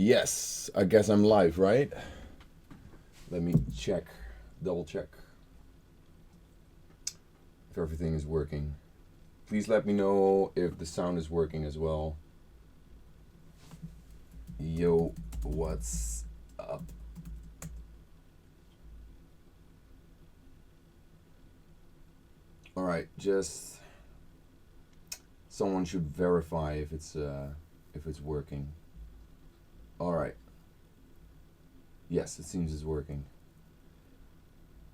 Yes, I guess I'm live, right? Let me check, double check if everything is working. Please let me know if the sound is working as well. Yo, what's up? All right, just someone should verify if it's working. All right. Yes, it seems it's working.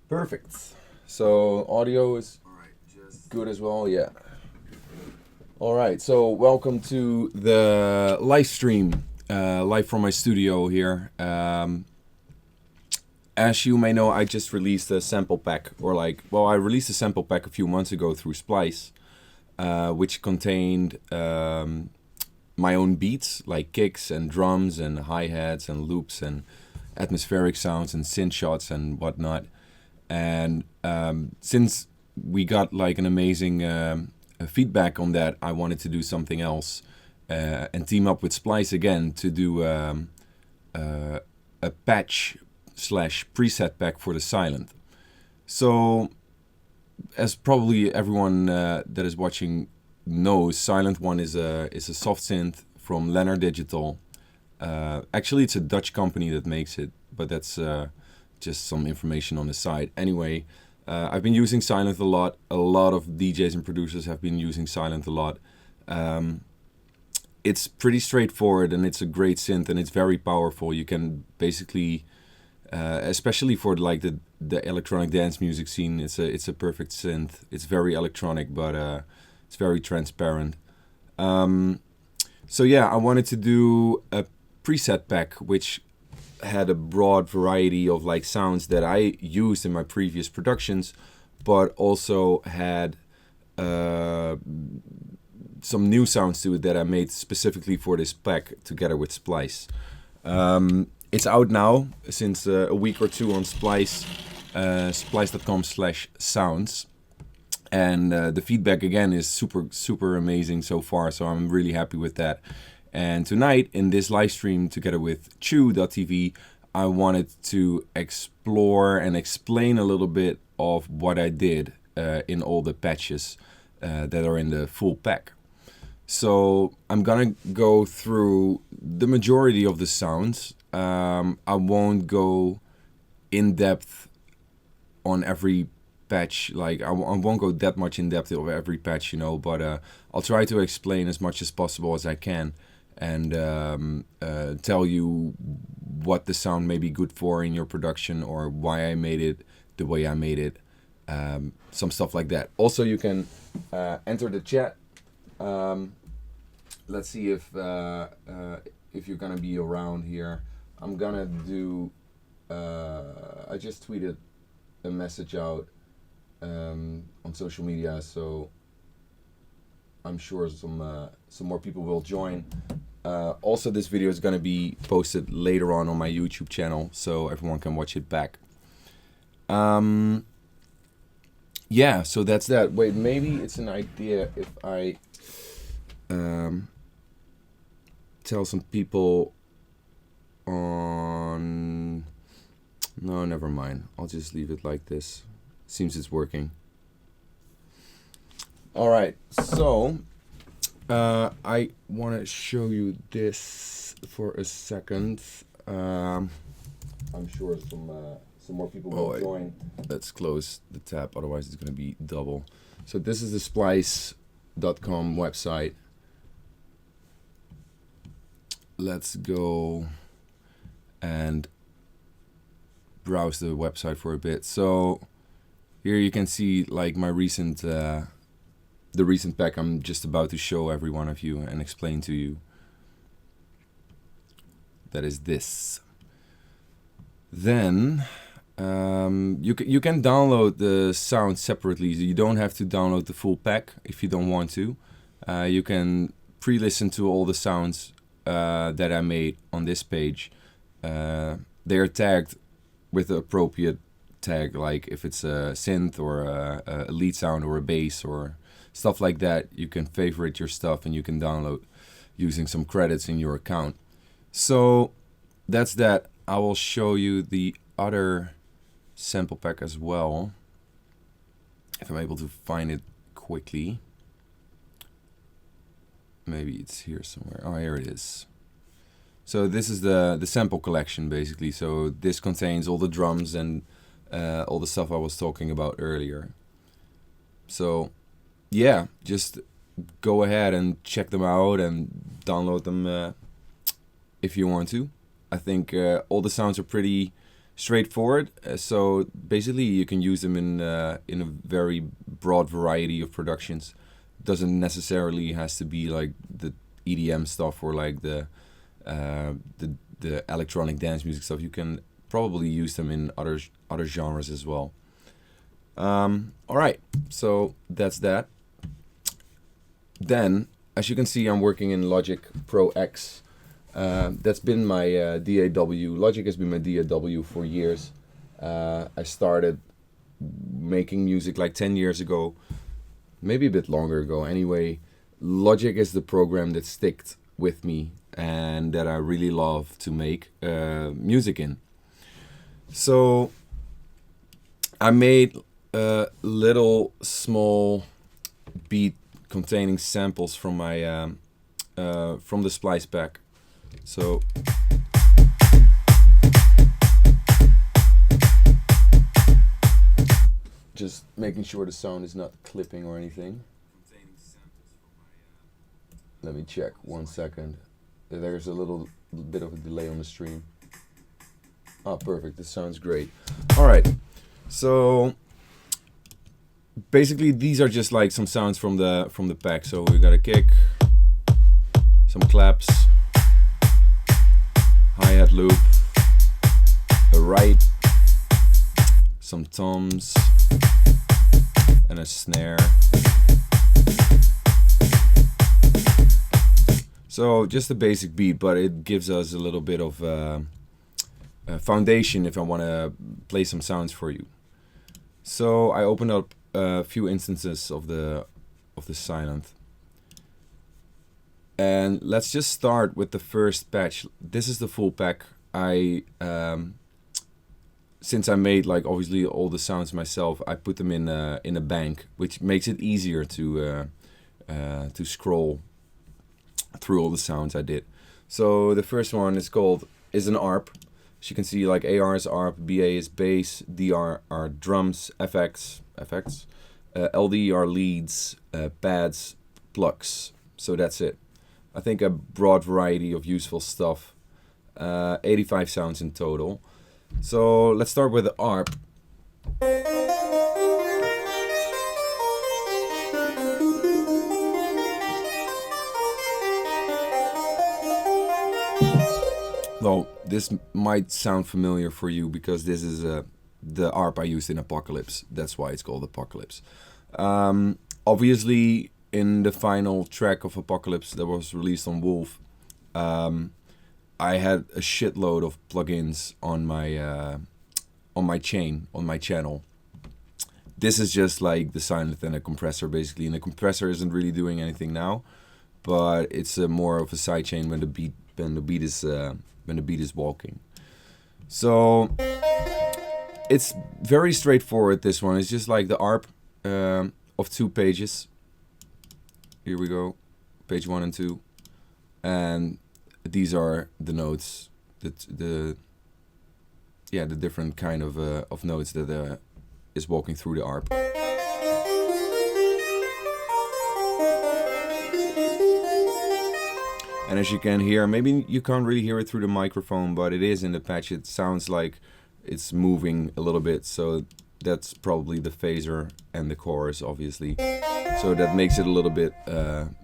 Perfect. So audio is good as well. Yeah. All right. So welcome to the live stream, live from my studio here. As you may know, I just released a sample pack, I released a sample pack a few months ago through Splice, which contained my own beats, like kicks and drums and hi-hats and loops and atmospheric sounds and synth shots and whatnot. And since we got like an amazing feedback on that, I wanted to do something else and team up with Splice again to do a patch / preset pack for the Sylenth. So, as probably everyone that is watching knows, Sylenth1 is a soft synth from Lennar Digital. Actually, it's a Dutch company that makes it, but that's just some information on the side. Anyway, I've been using Sylenth a lot. A lot of DJs and producers have been using Sylenth a lot. It's pretty straightforward and it's a great synth and it's very powerful. You can basically, especially for like the electronic dance music scene, it's a perfect synth. It's very electronic, but it's very transparent. So yeah, I wanted to do a preset pack which had a broad variety of like sounds that I used in my previous productions, but also had some new sounds to it that I made specifically for this pack together with Splice. It's out now since a week or two on Splice, splice.com/sounds. And the feedback again is super amazing so far, so I'm really happy with that. And tonight in this live stream together with Chew.tv, I wanted to explore and explain a little bit of what I did in all the patches that are in the full pack. So I'm gonna go through the majority of the sounds. I won't go in depth on every patch, like I won't go that much in depth of every patch, you know, but I'll try to explain as much as possible as I can and tell you what the sound may be good for in your production or why I made it the way I made it, some stuff like that. Also, you can enter the chat. Let's see if you're gonna be around here. I'm gonna do. I just tweeted a message out on social media, so I'm sure some more people will join. Also, this video is gonna be posted later on my YouTube channel, so everyone can watch it back. Yeah, so that's that. Wait, maybe it's an idea if I tell some people on... No, never mind. I'll just leave it like this. Seems it's working. All right, so I want to show you this for a second. I'm sure some more people will join. Let's close the tab, otherwise it's going to be double. So this is the splice.com website. Let's go and browse the website for a bit. So here you can see like my recent the recent pack I'm just about to show every one of you and explain to you. That is this. Then you can download the sound separately. You don't have to download the full pack if you don't want to. You can pre-listen to all the sounds that I made on this page. They are tagged with the appropriate tag, like if it's a synth or a lead sound or a bass or stuff like that. You can favorite your stuff and you can download using some credits in your account. So that's that. I will show you the other sample pack as well, if I'm able to find it quickly. Maybe it's here somewhere. Oh, here it is. So this is the sample collection basically. So this contains all the drums and all the stuff I was talking about earlier. So yeah, just go ahead and check them out and download them if you want to. I think all the sounds are pretty straightforward. So basically you can use them in a very broad variety of productions. Doesn't necessarily has to be like the EDM stuff or like the electronic dance music stuff. You can probably use them in other genres as well. All right, so that's that. Then, as you can see, I'm working in Logic Pro X. That's been my DAW. Logic has been my DAW for years. I started making music like 10 years ago, maybe a bit longer ago. Anyway, Logic is the program that sticked with me and that I really love to make music in. So I made a little small beat containing samples from my from the Splice pack. So just making sure the sound is not clipping or anything. Let me check 1 second. There's a little bit of a delay on the stream. Oh, perfect. This sounds great. All right. So basically, these are just like some sounds from the pack. So we got a kick, some claps, hi-hat loop, a right, some toms, and a snare. So just a basic beat, but it gives us a little bit of a foundation if I want to play some sounds for you. So I opened up a few instances of the Sylenth. And let's just start with the first patch. This is the full pack. Since I made like obviously all the sounds myself, I put them in a bank, which makes it easier to scroll through all the sounds I did. So the first one is an ARP. As you can see, like AR is ARP, BA is bass, DR are drums, FX, LD are leads, pads, plucks. So that's it. I think a broad variety of useful stuff. 85 sounds in total. So let's start with the ARP. Well, this might sound familiar for you because this is the ARP I used in Apocalypse. That's why it's called Apocalypse. Obviously, in the final track of Apocalypse that was released on Wolf, I had a shitload of plugins on my channel. This is just like the Sylenth and a compressor basically, and the compressor isn't really doing anything now, but it's more of a sidechain when the beat is walking. So it's very straightforward. This one is just like the ARP of 2 pages. Here we go, page 1 and 2, and these are the notes, the different kind of notes that is walking through the ARP. And as you can hear, maybe you can't really hear it through the microphone, but it is in the patch. It sounds like it's moving a little bit, so that's probably the phaser and the chorus, obviously. So that makes it a little bit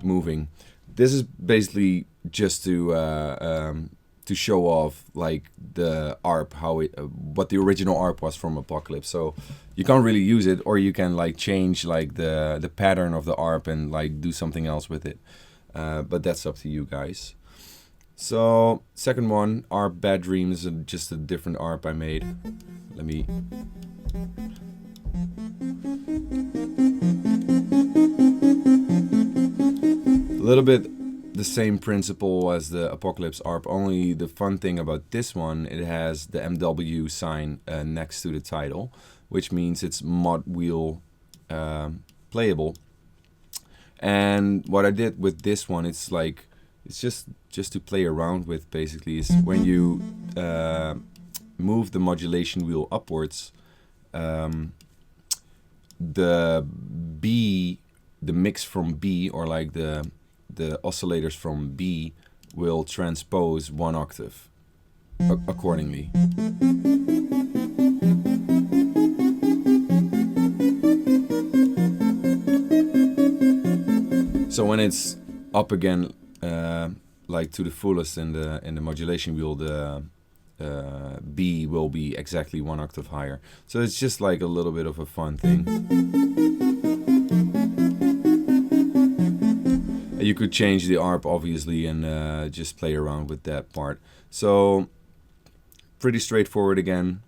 moving. This is basically just to show off like the ARP, what the original ARP was from Apocalypse. So you can't really use it, or you can like change like the pattern of the ARP and like do something else with it. But that's up to you guys. So second one, ARP Bad Dreams, just a different ARP I made. Let me. A little bit the same principle as the Apocalypse ARP, only the fun thing about this one, it has the MW sign next to the title, which means it's mod wheel playable. And what I did with this one, it's like, it's just to play around with, basically, is when you move the modulation wheel upwards, the B, the mix from B, or like the oscillators from B, will transpose 1 octave accordingly. So when it's up again, like to the fullest in the modulation wheel, the B will be exactly 1 octave higher. So it's just like a little bit of a fun thing. You could change the ARP obviously and just play around with that part. So pretty straightforward again.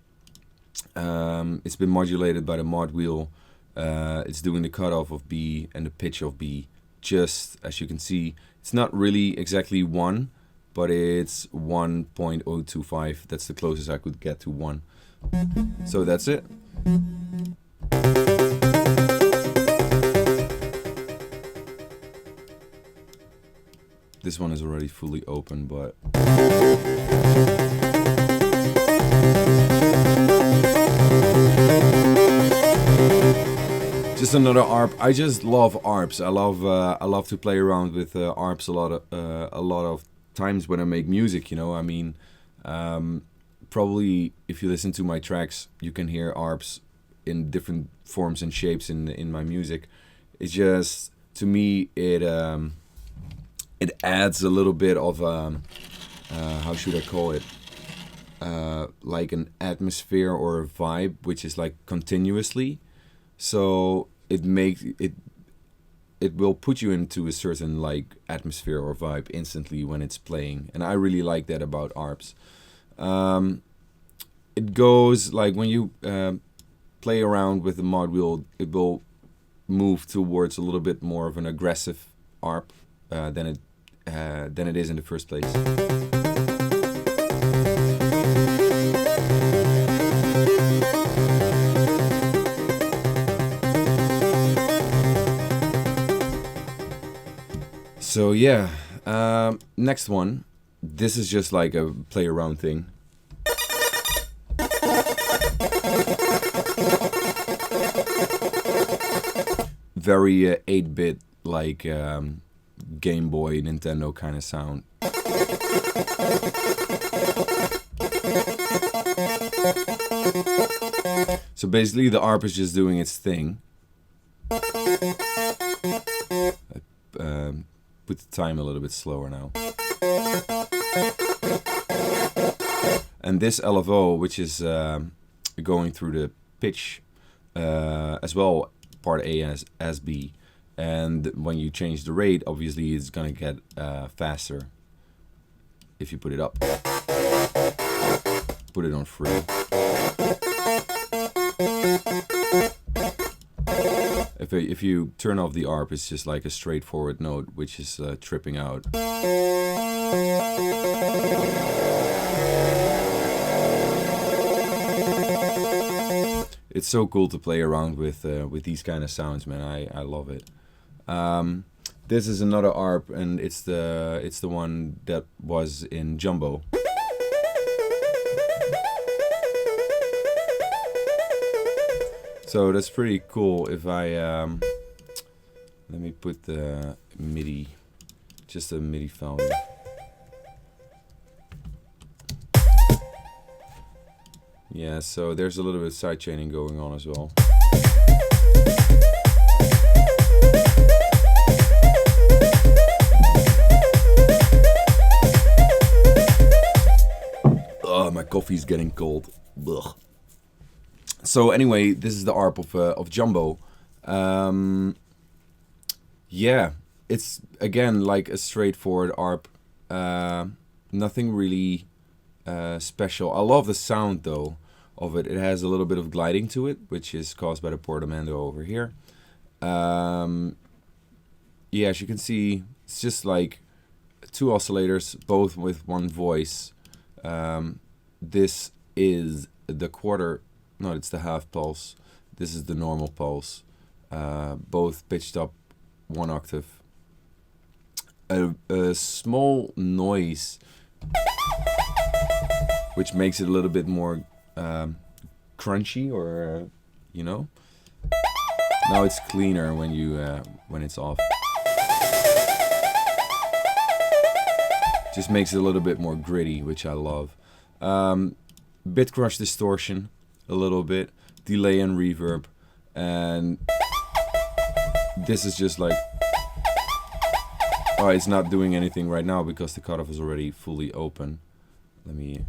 It's been modulated by the mod wheel. It's doing the cutoff of B and the pitch of B. Just as you can see, it's not really exactly 1, but it's 1.025. That's the closest I could get to 1. So that's it. This one is already fully open, but just another ARP. I just love ARPs. I love to play around with ARPs a lot of times when I make music. You know, I mean, probably if you listen to my tracks, you can hear ARPs in different forms and shapes in my music. It's just, to me, it adds a little bit of how should I call it? Like an atmosphere or a vibe, which is like continuously. So it makes it will put you into a certain like atmosphere or vibe instantly when it's playing, and I really like that about ARPs. It goes like when you play around with the mod wheel, it will move towards a little bit more of an aggressive ARP than it is in the first place. So yeah, next one. This is just like a play around thing. Very 8-bit, like Game Boy, Nintendo kind of sound. So basically the ARP is just doing its thing. Put the time a little bit slower now. And this LFO, which is going through the pitch as well, part A as B. And when you change the rate, obviously it's gonna get faster if you put it up. Put it on free. If you turn off the ARP, it's just like a straightforward note, which is tripping out. It's so cool to play around with these kind of sounds, man. I love it. This is another ARP, and it's the one that was in Jumbo. So that's pretty cool. If I let me put the MIDI, just a MIDI file here. Yeah, so there's a little bit of sidechaining going on as well. Oh, my coffee's getting cold. Ugh. So anyway, this is the ARP of Jumbo. Yeah, it's again like a straightforward ARP. Nothing really special. I love the sound though of it. It has a little bit of gliding to it, which is caused by the portamento over here. Yeah, as you can see, it's just like two oscillators, both with one voice. This is the quarter, no, it's the half pulse. This is the normal pulse. Both pitched up 1 octave. A small noise, which makes it a little bit more crunchy, or you know. Now it's cleaner when you when it's off. Just makes it a little bit more gritty, which I love. Bit crush distortion, a little bit, delay and reverb, and this is just like, oh, it's not doing anything right now because the cutoff is already fully open. Let me.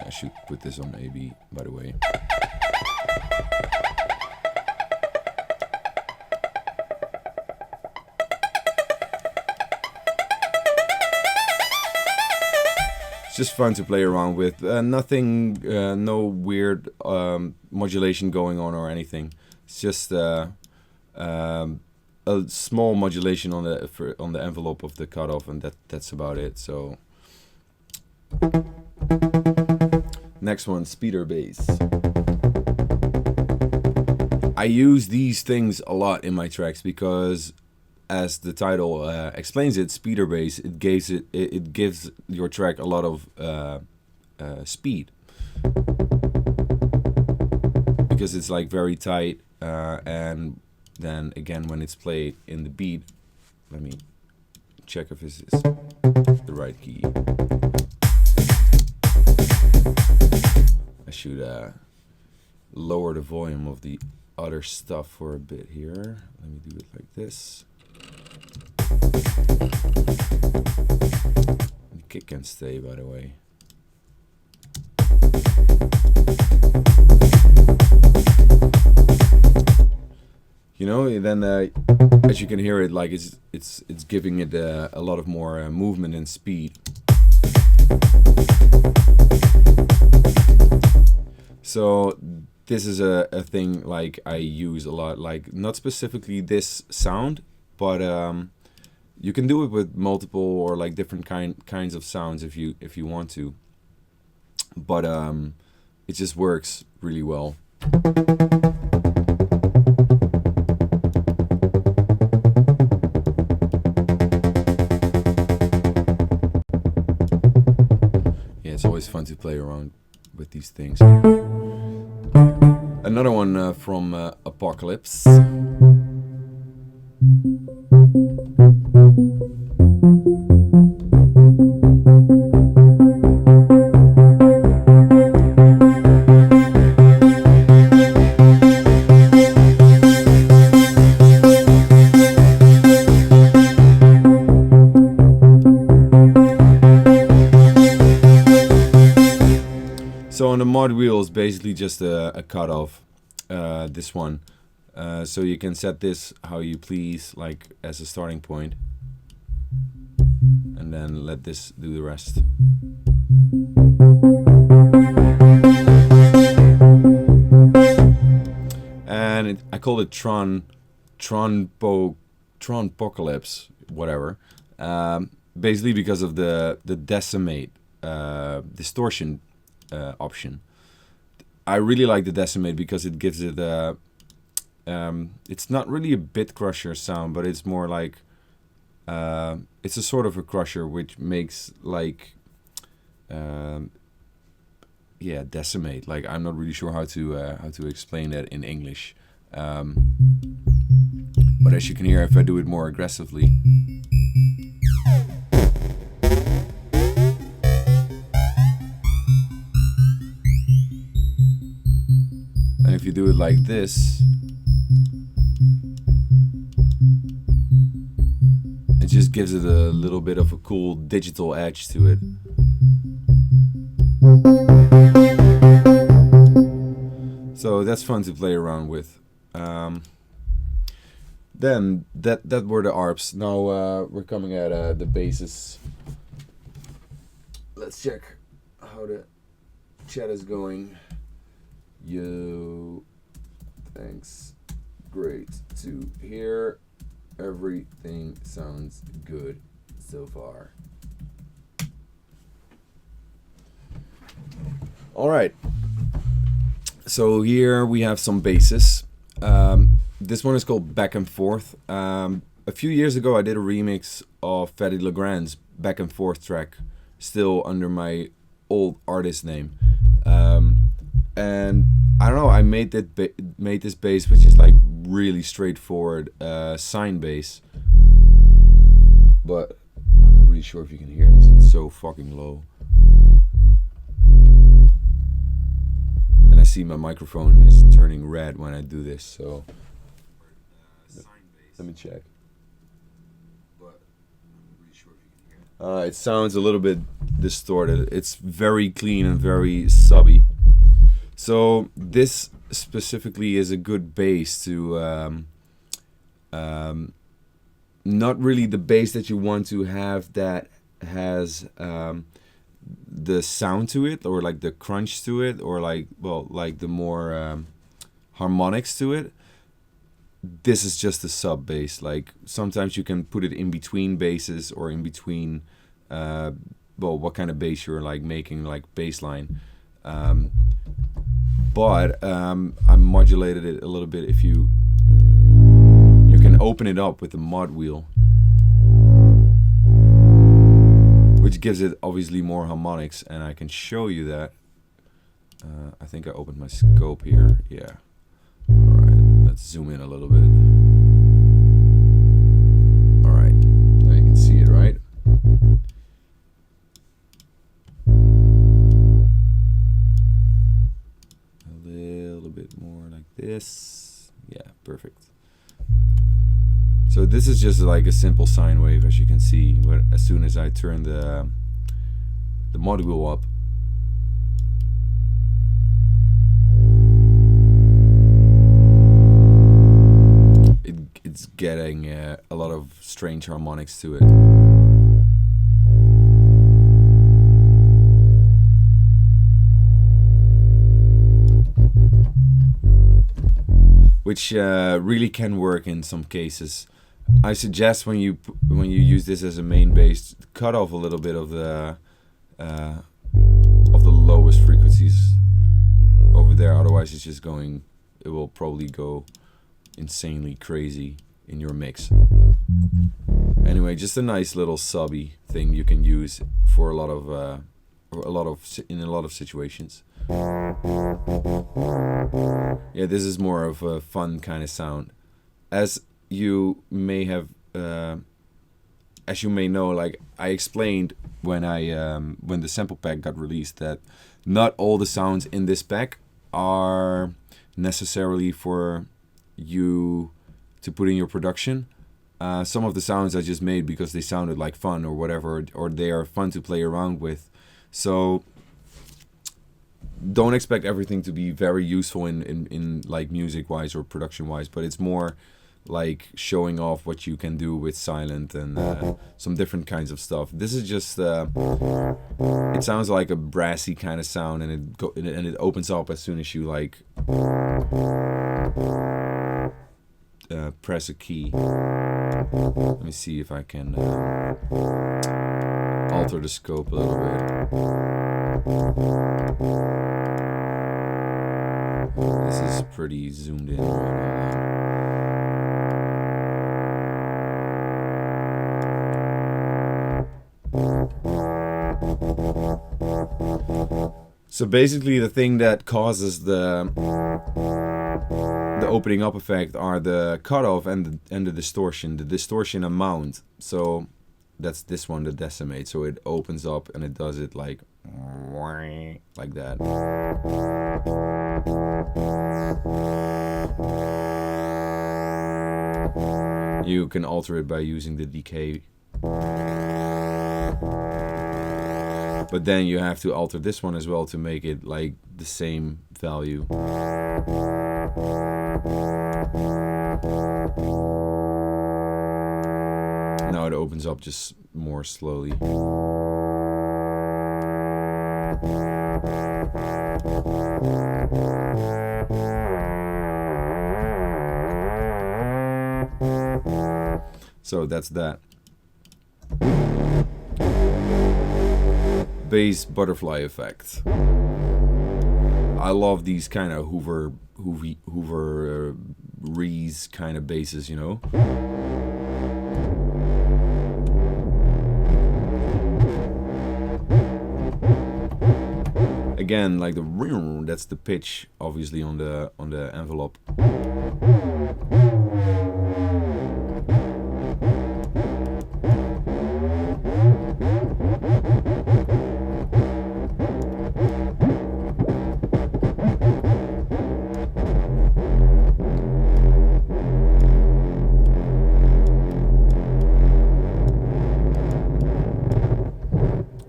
I should put this on AB, by the way. It's just fun to play around with. Nothing, no weird modulation going on or anything. It's just a small modulation on the envelope of the cutoff, and that's about it. So next one, speeder bass. I use these things a lot in my tracks because, as the title explains it, speeder bass, it gives your track a lot of speed, because it's like very tight, and then again when it's played in the beat, let me check if this is the right key. I should lower the volume of the other stuff for a bit here. Let me do it like this. The kick can stay, by the way. You know, then as you can hear it, like it's giving it a lot of more movement and speed. So this is a thing like I use a lot, like not specifically this sound, but you can do it with multiple or like different kinds of sounds if you want to. But it just works really well. Yeah, it's always fun to play around with these things. Another one from Apocalypse. So on the mod wheel is basically just a cutoff, this one. So you can set this how you please, like as a starting point, and then let this do the rest. And I call it Tronpocalypse, whatever. Basically because of the decimate distortion option. I really like the decimate because it gives it it's not really a bit crusher sound, but it's more like it's a sort of a crusher which makes like yeah, decimate. Like I'm not really sure how to explain that in English. But as you can hear, if I do it more aggressively, and if you do it like this, it just gives it a little bit of a cool digital edge to it. So that's fun to play around with. Then that were the ARPs. Now we're coming at the basses. Let's check how the chat is going. Yo, thanks. Great to hear. Everything sounds good so far. All right. So here we have some basses. This one is called Back and Forth. A few years ago I did a remix of Fatty Legrand's Back and Forth track, still under my old artist name. And I don't know, I made this bass, which is like really straightforward sine bass. But I'm not really sure if you can hear this, it's so fucking low. And I see my microphone is turning red when I do this, so let me check. It sounds a little bit distorted. It's very clean and very subby. So this specifically is a good bass to not really the bass that you want to have that has the sound to it, or like the crunch to it, or like, well, like the more harmonics to it. This is just a sub bass. Like sometimes you can put it in between basses, or in between well, what kind of bass you're like making, like bass line. But I modulated it a little bit. If you can open it up with the mod wheel, which gives it obviously more harmonics, and I can show you that. I think I opened my scope here. Yeah. Alright, let's zoom in a little bit. Alright, now you can see it, right? A little bit more like this. Yeah, perfect. So this is just like a simple sine wave, as you can see, but as soon as I turn the mod wheel up, it's getting a lot of strange harmonics to it. Which really can work in some cases. I suggest when you use this as a main bass, cut off a little bit of the lowest frequencies over there. Otherwise, it's just going. It will probably go insanely crazy in your mix. Anyway, just a nice little subby thing you can use for in a lot of situations. Yeah, this is more of a fun kind of sound. As you may have, as you may know, like I explained when the sample pack got released, that not all the sounds in this pack are necessarily for you to put in your production. Some of the sounds I just made because they sounded like fun or whatever, or they are fun to play around with. So don't expect everything to be very useful in like music wise or production wise, but it's more like showing off what you can do with Sylenth and some different kinds of stuff. This is just it sounds like a brassy kind of sound, and it opens up as soon as you like press a key. Let me see if I can alter the scope a little bit. This is pretty zoomed in. So basically the thing that causes the opening up effect are the cutoff and the distortion. The distortion amount. So that's this one, the decimate. So it opens up and it does it like that. You can alter it by using the decay. But then you have to alter this one as well to make it like the same value. Now it opens up just more slowly. So that's that. Bass butterfly effect. I love these kind of Hoover Rees kind of basses, you know. Again, like the ring, that's the pitch, obviously on the envelope.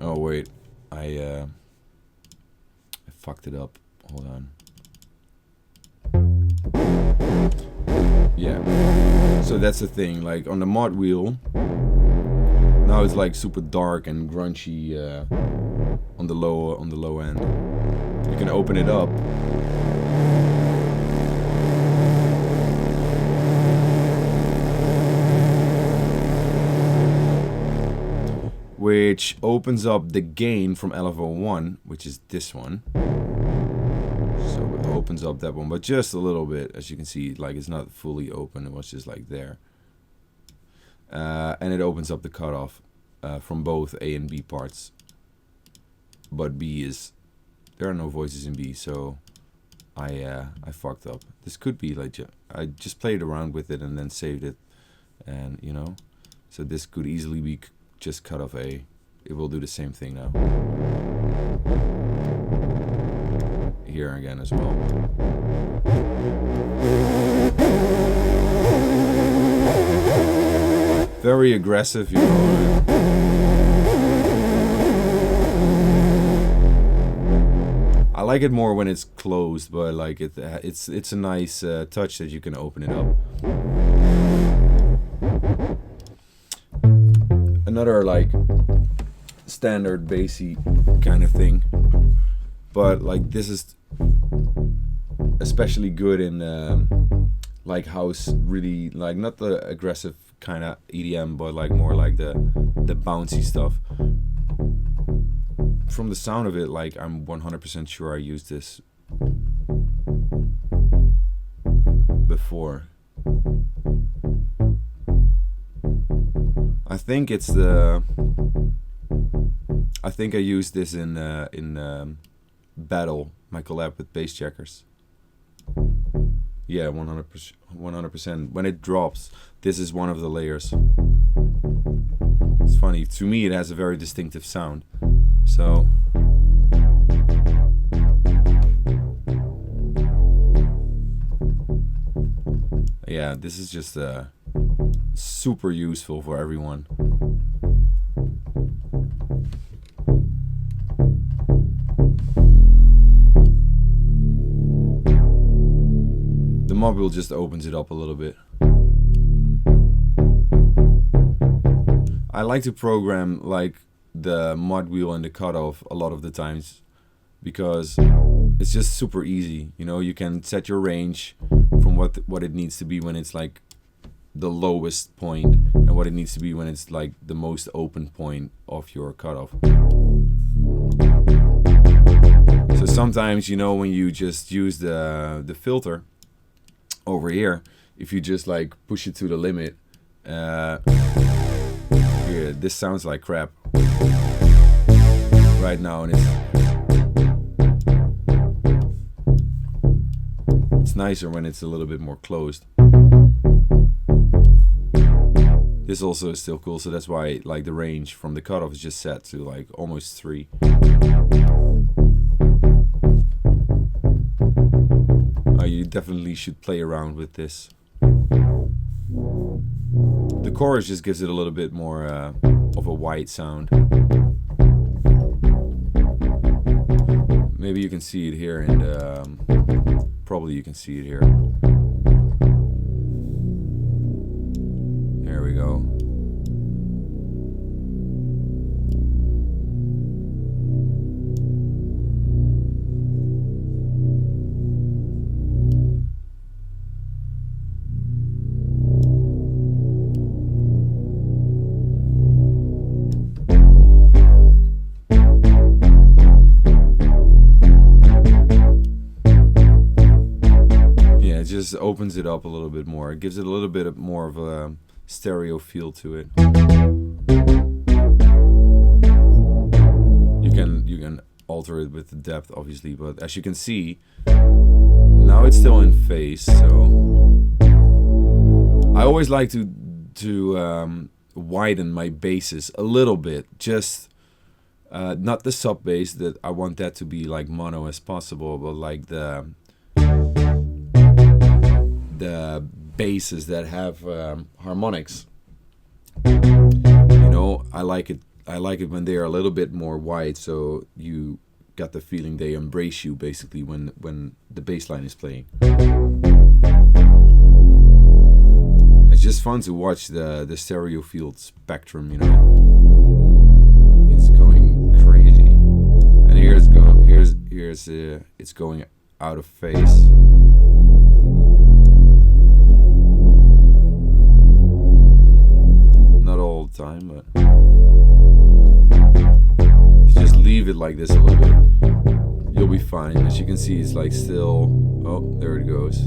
Oh wait, I fucked it up. Hold on. Yeah. So that's the thing. Like on the mod wheel, now it's like super dark and grungy on the low end. You can open it up. Which opens up the gain from Sylenth1, which is this one. So it opens up that one, but just a little bit, as you can see, like it's not fully open, it was just like there. And it opens up the cutoff from both A and B parts. But B is, there are no voices in B, so I fucked up. This could be like, I just played around with it and then saved it, and you know, so this could easily be just cut off A. It will do the same thing now. Here again as well. Very aggressive, you know. I like it more when it's closed, but like it's a nice touch that you can open it up. Another like standard bassy kind of thing, but like this is especially good in like house, really, like not the aggressive kind of EDM, but like more like the bouncy stuff. From the sound of it, like I'm 100% sure I used this before. I think it's I think I used this in Battle, my collab with Bass Checkers. Yeah, 100%. When it drops, this is one of the layers. It's funny. To me, it has a very distinctive sound. So yeah, this is just super useful for everyone. The mod wheel just opens it up a little bit. I like to program like the mod wheel and the cutoff a lot of the times because it's just super easy. You know, you can set your range from what it needs to be when it's like the lowest point and what it needs to be when it's like the most open point of your cutoff. So sometimes, you know, when you just use the filter over here, if you just like push it to the limit, yeah, this sounds like crap right now, and it's nicer when it's a little bit more closed. This also is still cool, so that's why like the range from the cutoff is just set to like almost 3. You definitely should play around with this. The chorus just gives it a little bit more of a wide sound. Maybe you can see it here, and probably you can see it here. There we go. just opens it up a little bit more. It gives it a little bit more of a stereo feel to it. You can alter it with the depth, obviously, but as you can see, now it's still in phase. So I always like to widen my basses a little bit, just not the sub bass, that I want that to be like mono as possible, but like the basses that have harmonics. You know, I like it when they are a little bit more wide, so you got the feeling they embrace you basically when the bass line is playing. It's just fun to watch the stereo field spectrum, you know. It's going crazy, and here's it's going out of phase. Not all the time, but just leave it like this a little bit, you'll be fine. As you can see, it's like still, oh, there it goes.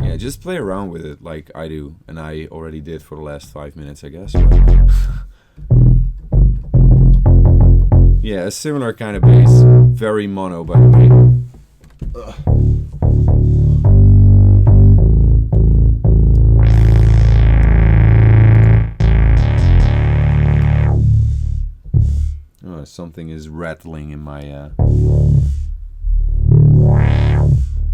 Yeah, just play around with it like I do, and I already did for the last 5 minutes, I guess. But yeah, a similar kind of bass, very mono, by the way. Ugh. Something is rattling in my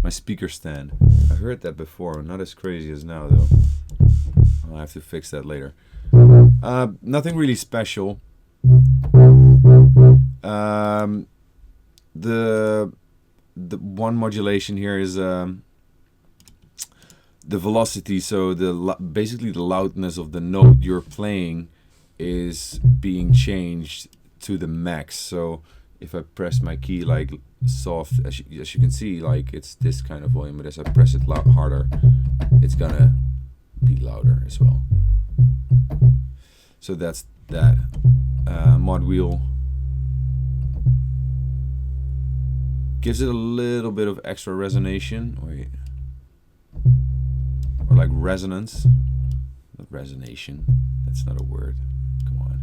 my speaker stand. I heard that before, not as crazy as now though. I'll have to fix that later. Nothing really special. The one modulation here is the velocity, so basically the loudness of the note you're playing is being changed to the max. So if I press my key like soft, as you can see, like it's this kind of volume, but as I press it harder, it's gonna be louder as well. So that's that. Mod wheel gives it a little bit of extra resonation. Wait, or like resonance. Not resonation. That's not a word. Come on.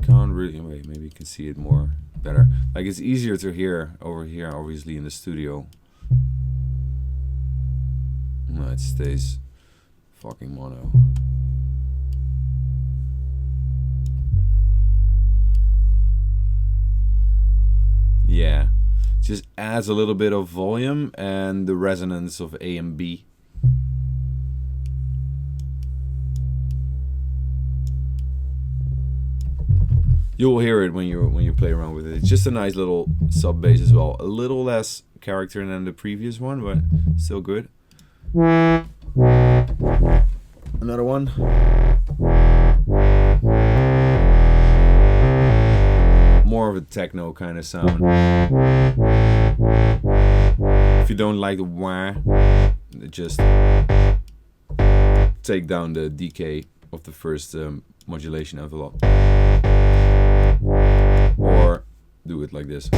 Can't really, wait, maybe you can see it more better. Like it's easier to hear over here, obviously, in the studio. No, it stays fucking mono. Yeah, just adds a little bit of volume and the resonance of A and B. You'll hear it when you play around with it. It's just a nice little sub bass as well. A little less character than the previous one, but still good. Another one. More of a techno kind of sound. If you don't like the wah, just take down the decay of the first modulation envelope. Or do it like this.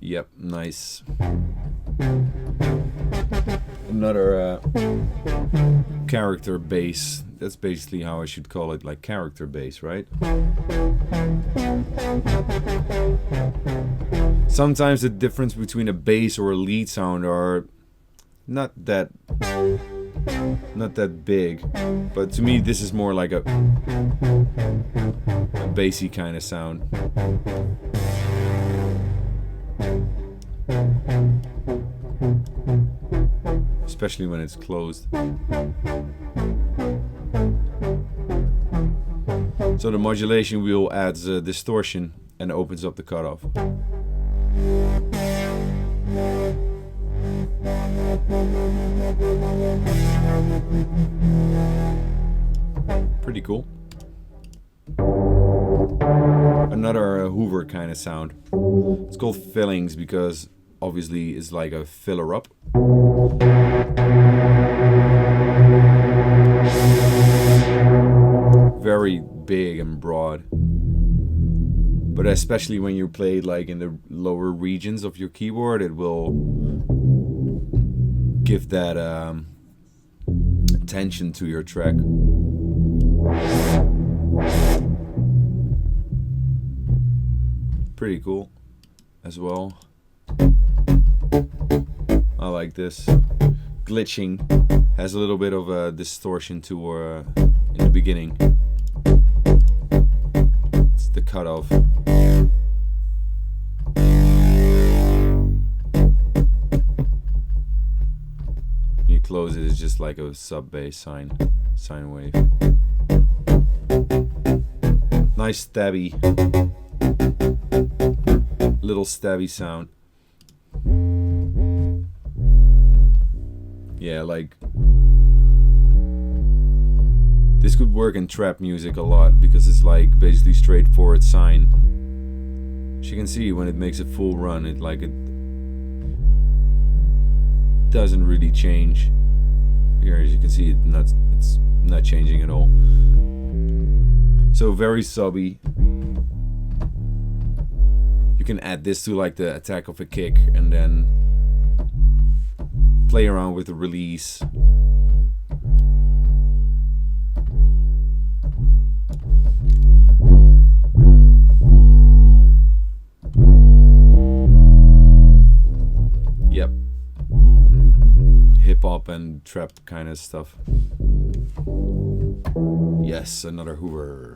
Yep, nice. Another character bass. That's basically how I should call it, like character bass, right? Sometimes the difference between a bass or a lead sound are not that big, but to me this is more like a bassy kind of sound. Especially when it's closed. So the modulation wheel adds distortion and opens up the cutoff. Pretty cool. another Hoover kind of sound. It's called fillings because obviously it's like a filler up. Very big and broad. But especially when you play it like in the lower regions of your keyboard, it will give that tension to your track. Pretty cool as well. I like this. Glitching has a little bit of a distortion to in the beginning. It's the cutoff. You close it, it's just like a sub bass sine wave. Nice stabby, little stabby sound. Yeah, like this could work in trap music a lot because it's like basically straightforward sine. As you can see, when it makes a full run, it doesn't really change. Here, as you can see, it's not changing at all. So very subby. You can add this to like the attack of a kick and then play around with the release. Yep. Hip hop and trap kind of stuff. Yes, another Hoover.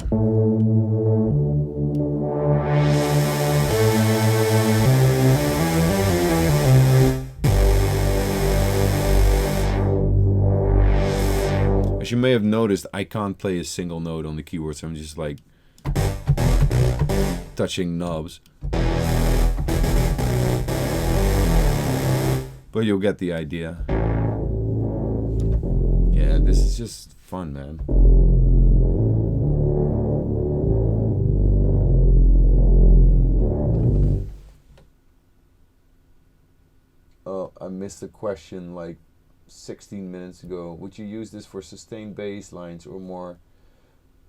As you may have noticed, I can't play a single note on the keyboard, so I'm just like touching knobs. But you'll get the idea. Yeah, this is just fun, man. Oh, I missed a question like 16 minutes ago. Would you use this for sustained bass lines or more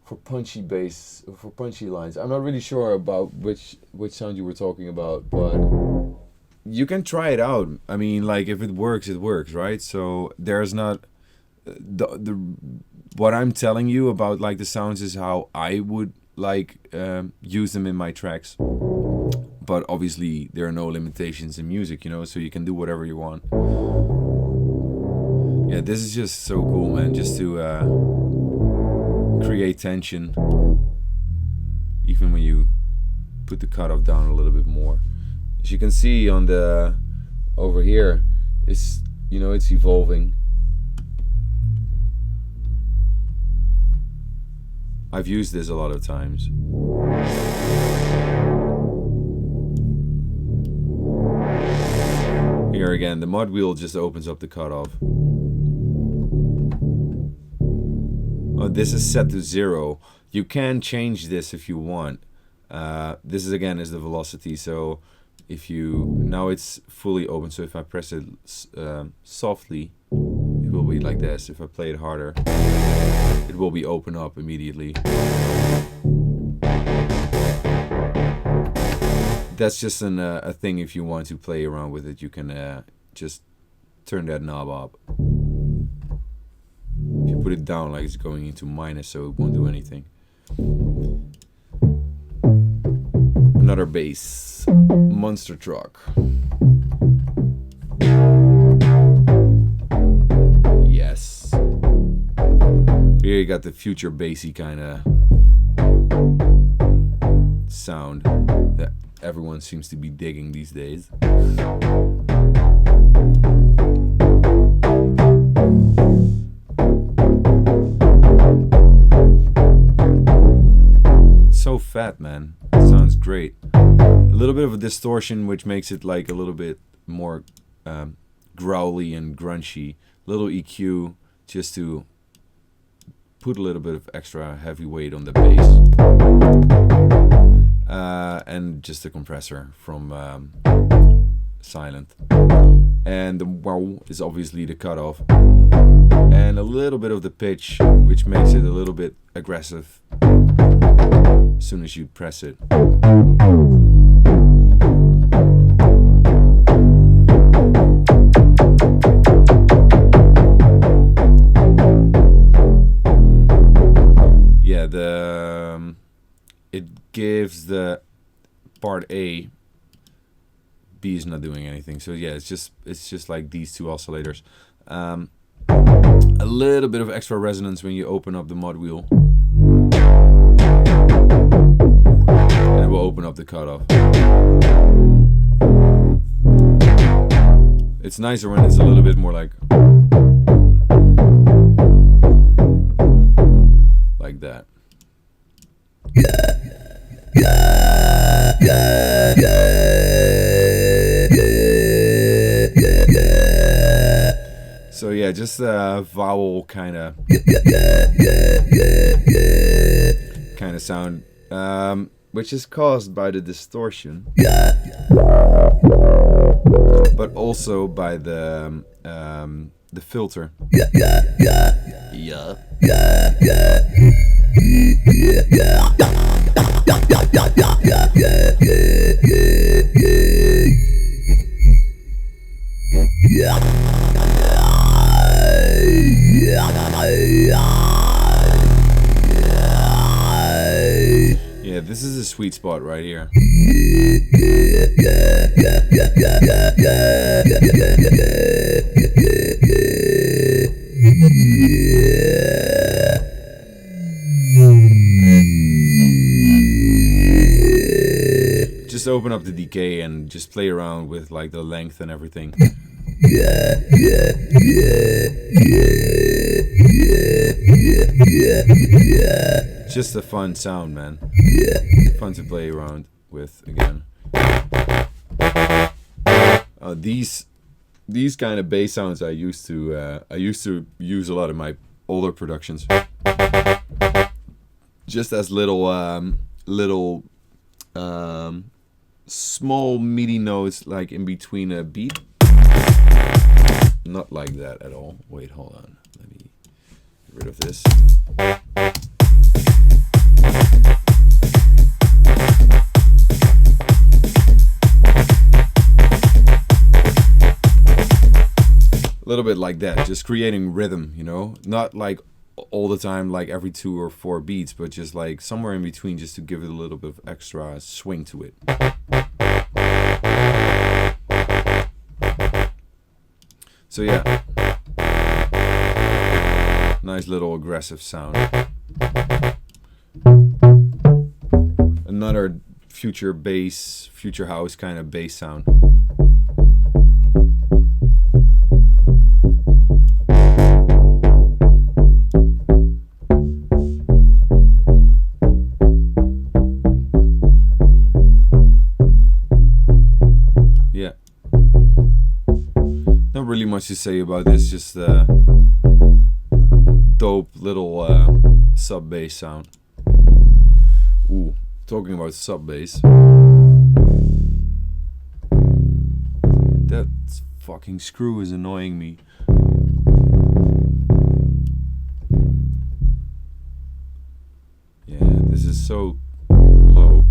for punchy bass, for punchy lines? I'm not really sure about which sound you were talking about, but you can try it out. I mean, like if it works, right? So there's not the what I'm telling you about like the sounds is how I would like use them in my tracks. But obviously there are no limitations in music, you know, so you can do whatever you want. Yeah, this is just so cool, man, just to create tension even when you put the cutoff down a little bit more. As you can see on the over here, it's, you know, it's evolving. I've used this a lot of times. Here again, the mod wheel just opens up the cutoff. Oh, this is set to 0. You can change this if you want. This is again is the velocity, so if you, now it's fully open, so if I press it softly, it will be like this. If I play it harder, it will be open up immediately. That's just a thing. If you want to play around with it, you can just turn that knob up. If you put it down, like it's going into minus, so it won't do anything. Another bass, monster truck. Yes. Here you got the future bassy kind of sound that everyone seems to be digging these days. So fat, man. Sounds great. A little bit of a distortion, which makes it like a little bit more growly and grunchy. Little EQ just to put a little bit of extra heavy weight on the bass. and just a compressor from Sylenth. And the wow is obviously the cutoff, and a little bit of the pitch, which makes it a little bit aggressive as soon as you press it. Yeah, it gives the part A. B is not doing anything, so yeah, it's just like these two oscillators. A little bit of extra resonance when you open up the mod wheel, and it will open up the cutoff. It's nicer when it's a little bit more like that. So yeah, just a vowel kind of sound, which is caused by the distortion, but also by the filter. Yeah. Yeah, this is a sweet spot right here. Just open up the decay and just play around with like the length and everything. Just a fun sound, man. Fun to play around with again. These kind of bass sounds I used to use a lot in my older productions. Just as little small MIDI notes like in between a beat. Not like that at all. Wait, hold on. Let me get rid of this. A little bit like that, just creating rhythm, you know? Not like all the time, like every 2 or 4 beats, but just like somewhere in between, just to give it a little bit of extra swing to it. So yeah, nice little aggressive sound. Another future bass, future house kind of bass sound. Not really much to say about this, just a dope little sub bass sound. Ooh, talking about sub bass. That fucking screw is annoying me. Yeah, this is so low.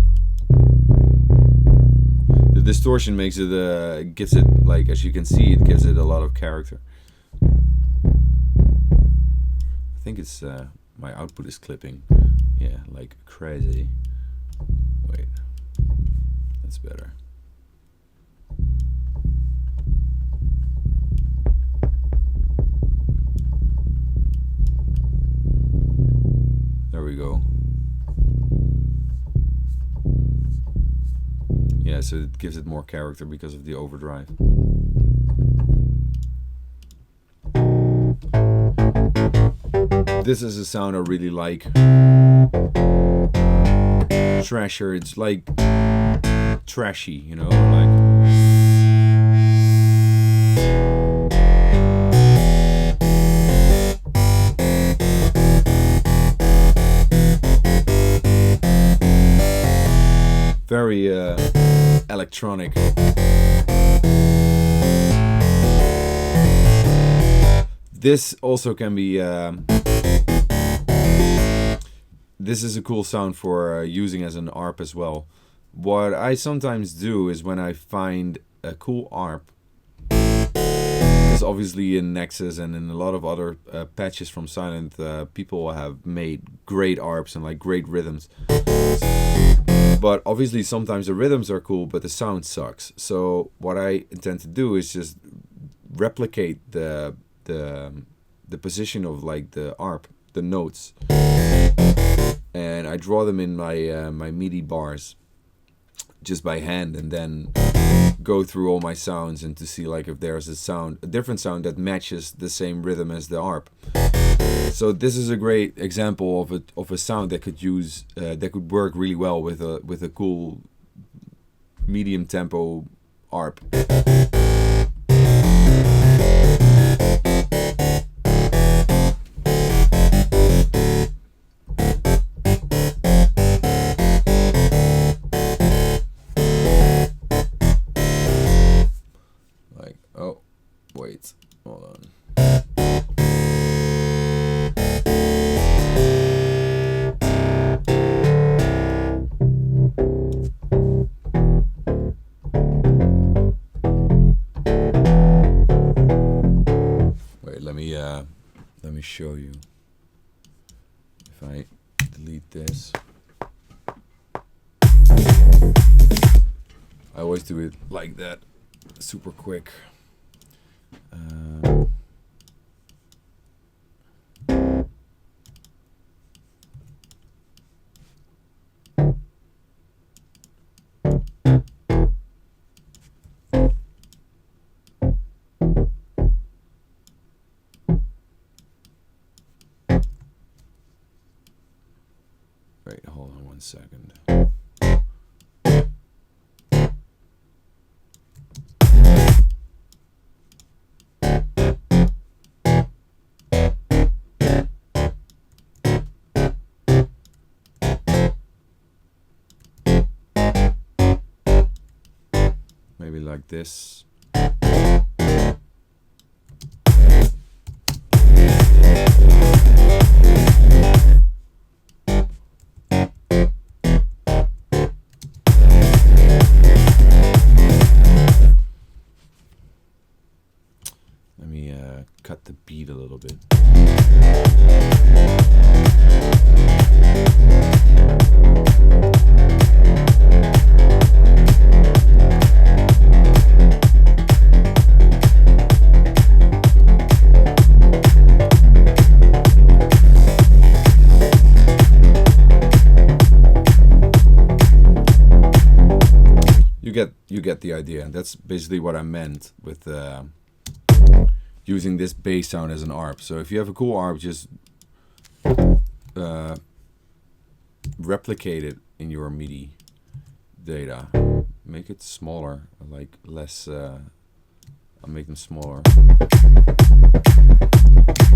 The distortion makes it, gives it, like, as you can see, it gives it a lot of character. I think it's, my output is clipping. Yeah, like crazy. Wait, that's better. There we go. Yeah, so it gives it more character because of the overdrive. This is a sound I really like. Thrasher, it's like trashy, you know, like. very electronic. This also can be. This is a cool sound for using as an ARP as well. What I sometimes do is when I find a cool ARP, because obviously in Nexus and in a lot of other patches from Sylenth, people have made great ARPs and like great rhythms. But obviously sometimes the rhythms are cool, but the sound sucks. So what I intend to do is just replicate the position of like the ARP, the notes, and I draw them in my my MIDI bars just by hand, and then go through all my sounds and to see like if there's a different sound that matches the same rhythm as the ARP. So this is a great example of a sound that could work really well with a cool medium tempo ARP. Wait, hold on. Wait, let me show you. If I delete this, I always do it like that, super quick. Wait, hold on 1 second. Maybe like this. Let me cut the beat a little bit. You get the idea. That's basically what I meant with using this bass sound as an ARP. So if you have a cool ARP, just replicate it in your MIDI data. Make it smaller, like less. I'll make them smaller,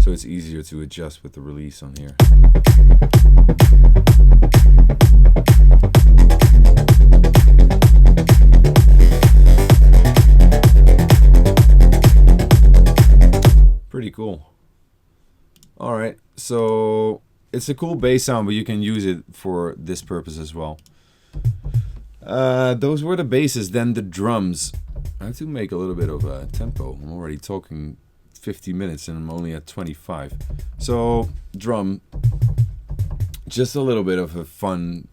so it's easier to adjust with the release on here. Pretty cool. Alright, so it's a cool bass sound, but you can use it for this purpose as well. Those were the basses. Then the drums. I have to make a little bit of a tempo. I'm already talking 50 minutes and I'm only at 25. So drum, just a little bit of a fun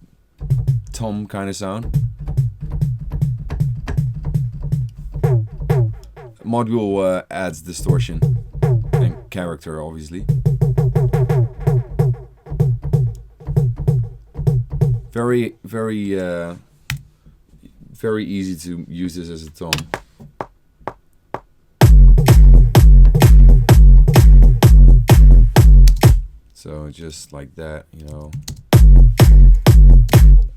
tom kind of sound. Module adds distortion and character, obviously. Very, very, very easy to use this as a tom. So just like that, you know.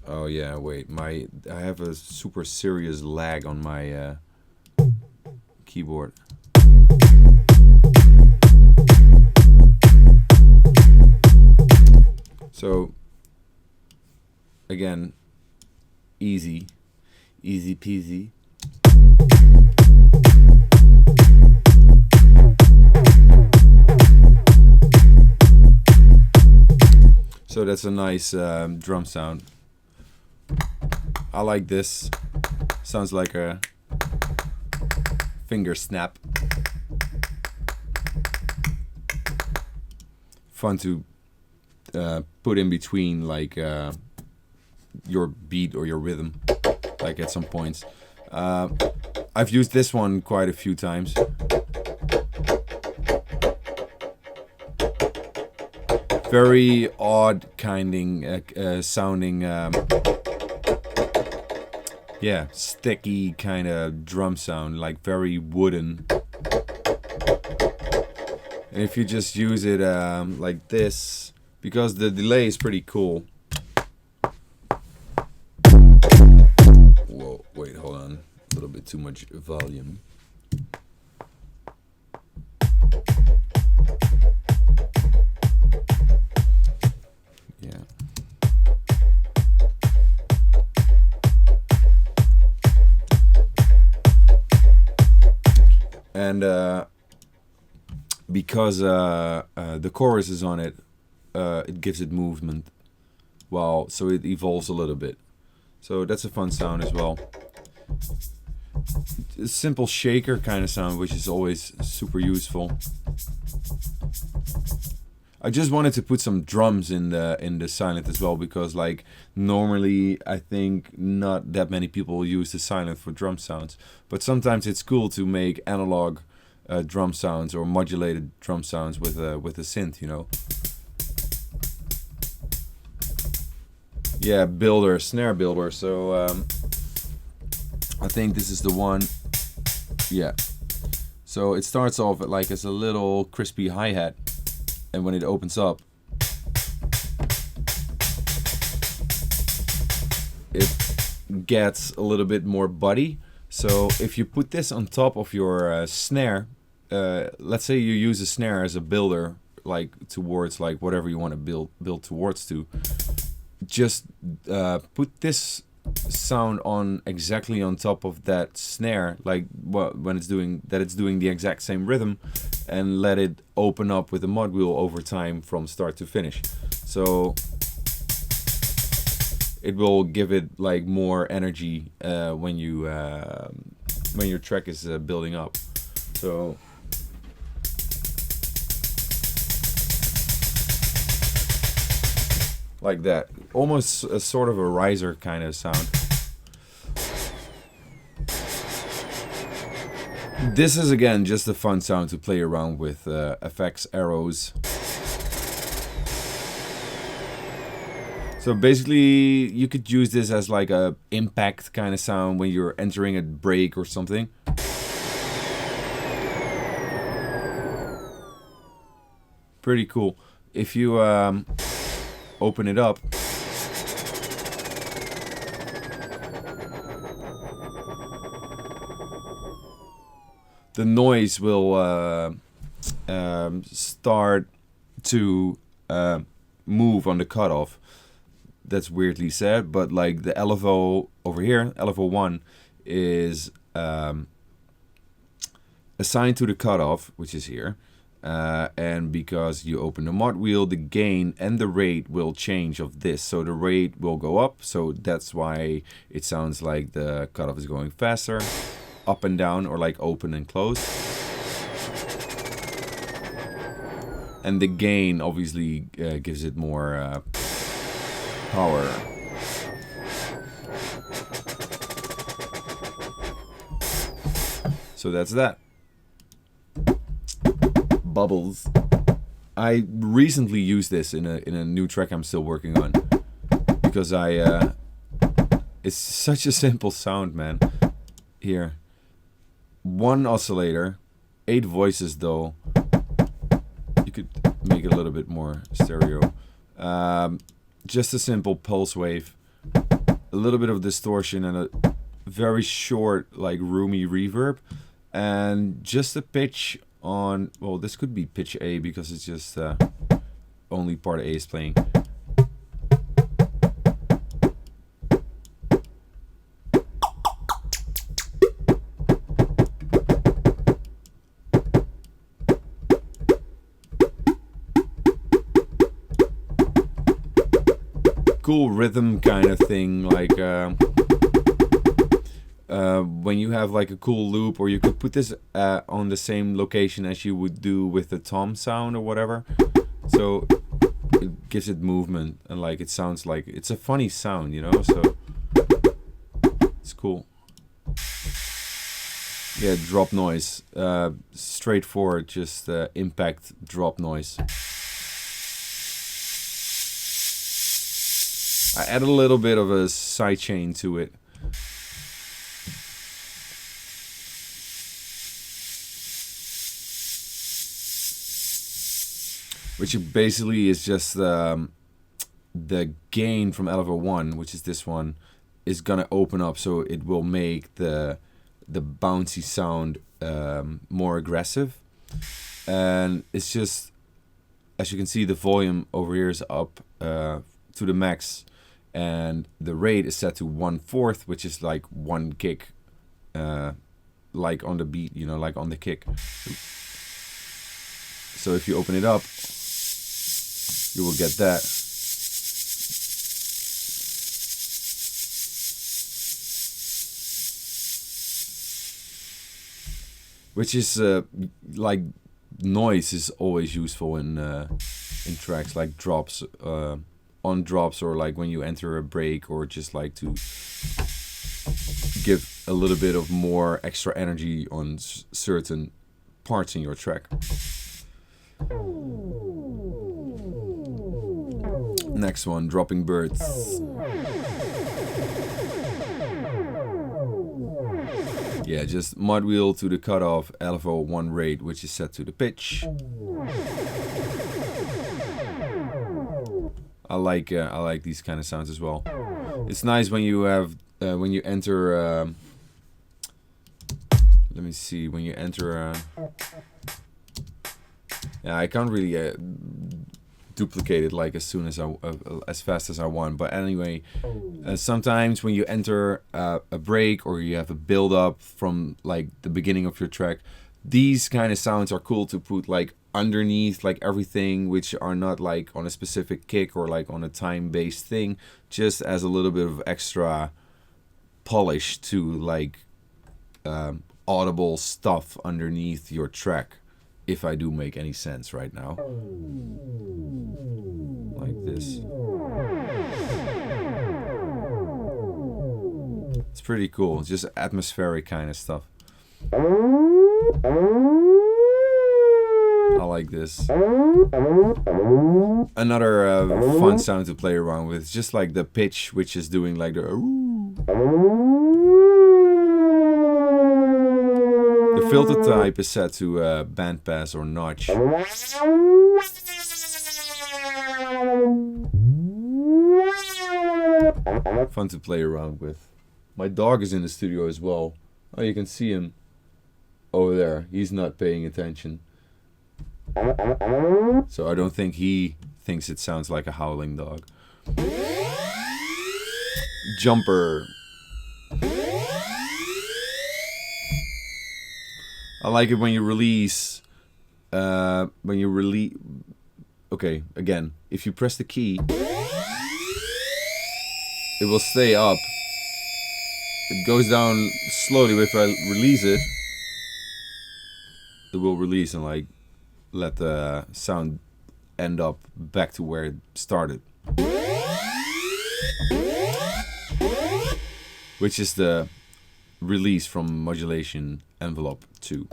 Oh yeah, wait, I have a super serious lag on my keyboard. So again, easy. Easy peasy. So that's a nice drum sound. I like this. Sounds like a finger snap. Fun to put in between, like your beat or your rhythm, like at some points. I've used this one quite a few times. Very odd sounding, yeah, sticky kind of drum sound, like very wooden. And if you just use it like this, because the delay is pretty cool. Whoa, wait, hold on. A little bit too much volume. Yeah. And because the chorus is on it, it gives it movement. Well, so it evolves a little bit. So that's a fun sound as well. A simple shaker kind of sound, which is always super useful. I just wanted to put some drums in the Sylenth as well, because like normally I think not that many people use the Sylenth for drum sounds, but sometimes it's cool to make analog drum sounds or modulated drum sounds with a synth, you know. Yeah, builder, snare builder. So I think this is the one. Yeah. So it starts off like as a little crispy hi-hat, and when it opens up, it gets a little bit more body. So if you put this on top of your snare, let's say you use a snare as a builder, like towards like whatever you want to build towards to, just put this sound on exactly on top of that snare, like when it's doing the exact same rhythm, and let it open up with the mod wheel over time from start to finish. So it will give it like more energy when your track is building up. So like that, almost a sort of a riser kind of sound. This is again just a fun sound to play around with effects, arrows. So basically you could use this as like a impact kind of sound when you're entering a break or something. Pretty cool. If you open it up, the noise will start to move on the cutoff. That's weirdly said, but like the LFO over here, LFO1 is assigned to the cutoff, which is here. And because you open the mod wheel, the gain and the rate will change of this. So the rate will go up. So that's why it sounds like the cutoff is going faster, up and down, or like open and close. And the gain obviously gives it more power. So that's that. Bubbles. I recently used this in a new track I'm still working on, because it's such a simple sound, man. Here, one oscillator, 8 voices though. You could make it a little bit more stereo. Just a simple pulse wave, a little bit of distortion, and a very short, like roomy reverb, and just a pitch on, well, this could be pitch A because it's just only part A is playing. cool rhythm kind of thing, like when you have like a cool loop, or you could put this on the same location as you would do with the tom sound or whatever. So it gives it movement, and like it sounds like it's a funny sound, you know, so it's cool. Yeah, drop noise, straightforward, just impact drop noise. I added a little bit of a sidechain to it. Which basically is just the gain from Sylenth1, which is this one, is gonna open up, so it will make the bouncy sound more aggressive. And it's just, as you can see, the volume over here is up to the max, and the rate is set to 1/4, which is like one kick, like on the beat, you know, like on the kick. So if you open it up, you will get that. Which is like, noise is always useful in tracks, like drops, on drops, or like when you enter a break, or just like to give a little bit of more extra energy on certain parts in your track. Next one, dropping birds. Yeah, just mod wheel to the cutoff Sylenth1 rate, which is set to the pitch. I like these kind of sounds as well. It's nice when you have when you enter. Let me see, when you enter. Yeah, I can't really duplicate it like as fast as I want. But anyway, sometimes when you enter a break, or you have a build up from like the beginning of your track, these kind of sounds are cool to put like underneath like everything, which are not like on a specific kick or like on a time based thing, just as a little bit of extra polish to like audible stuff underneath your track, if I do make any sense right now. Like this. It's pretty cool, just atmospheric kind of stuff. I like this. Another fun sound to play around with, just like the pitch, which is doing like the filter type is set to bandpass or notch. Fun to play around with. My dog is in the studio as well. Oh, you can see him over there. He's not paying attention. So I don't think he thinks it sounds like a howling dog. Jumper. I like it when you release. Okay, again, if you press the key, it will stay up. It goes down slowly, but if I release it, it will release and like let the sound end up back to where it started. Which is the release from modulation envelope 2.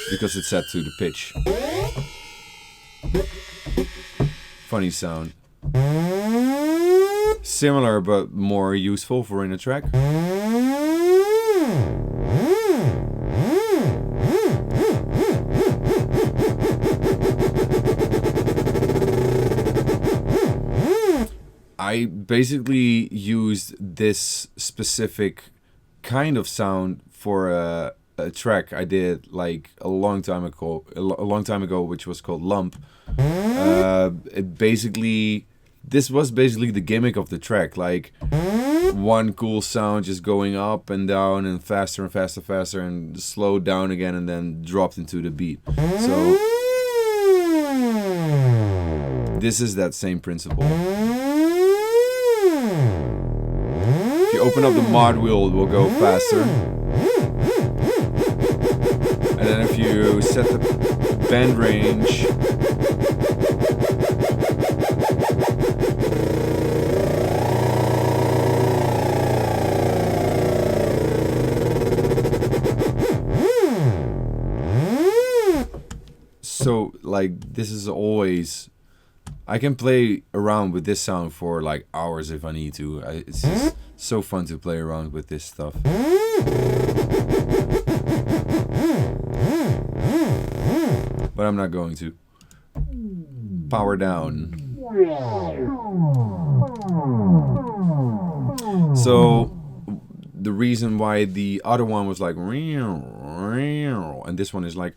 Because it's set to the pitch. Funny sound. Similar but more useful for in a track. I basically used this specific kind of sound for a track I did like a long time ago, which was called Lump. This was basically the gimmick of the track, like one cool sound just going up and down and faster and faster, faster, and slowed down again and then dropped into the beat. So this is that same principle. open up the mod wheel, it will go faster. And then if you set the band range, so like this is always, I can play around with this sound for like hours if I need to. It's just so fun to play around with this stuff. But I'm not going to. Power down. So the reason why the other one was like and this one is like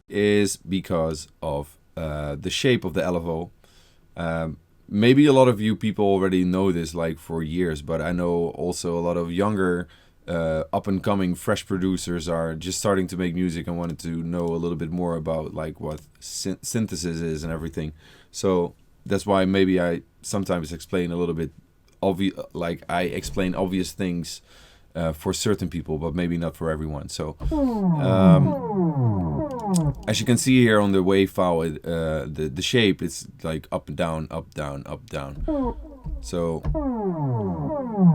is because of the shape of the LFO. Maybe a lot of you people already know this like for years, but I know also a lot of younger up and coming fresh producers are just starting to make music and wanted to know a little bit more about like what synthesis is and everything. So that's why maybe I sometimes explain a little bit like I explain obvious things for certain people, but maybe not for everyone. So as you can see here on the wave file, the shape is like up and down, up, down, up, down. So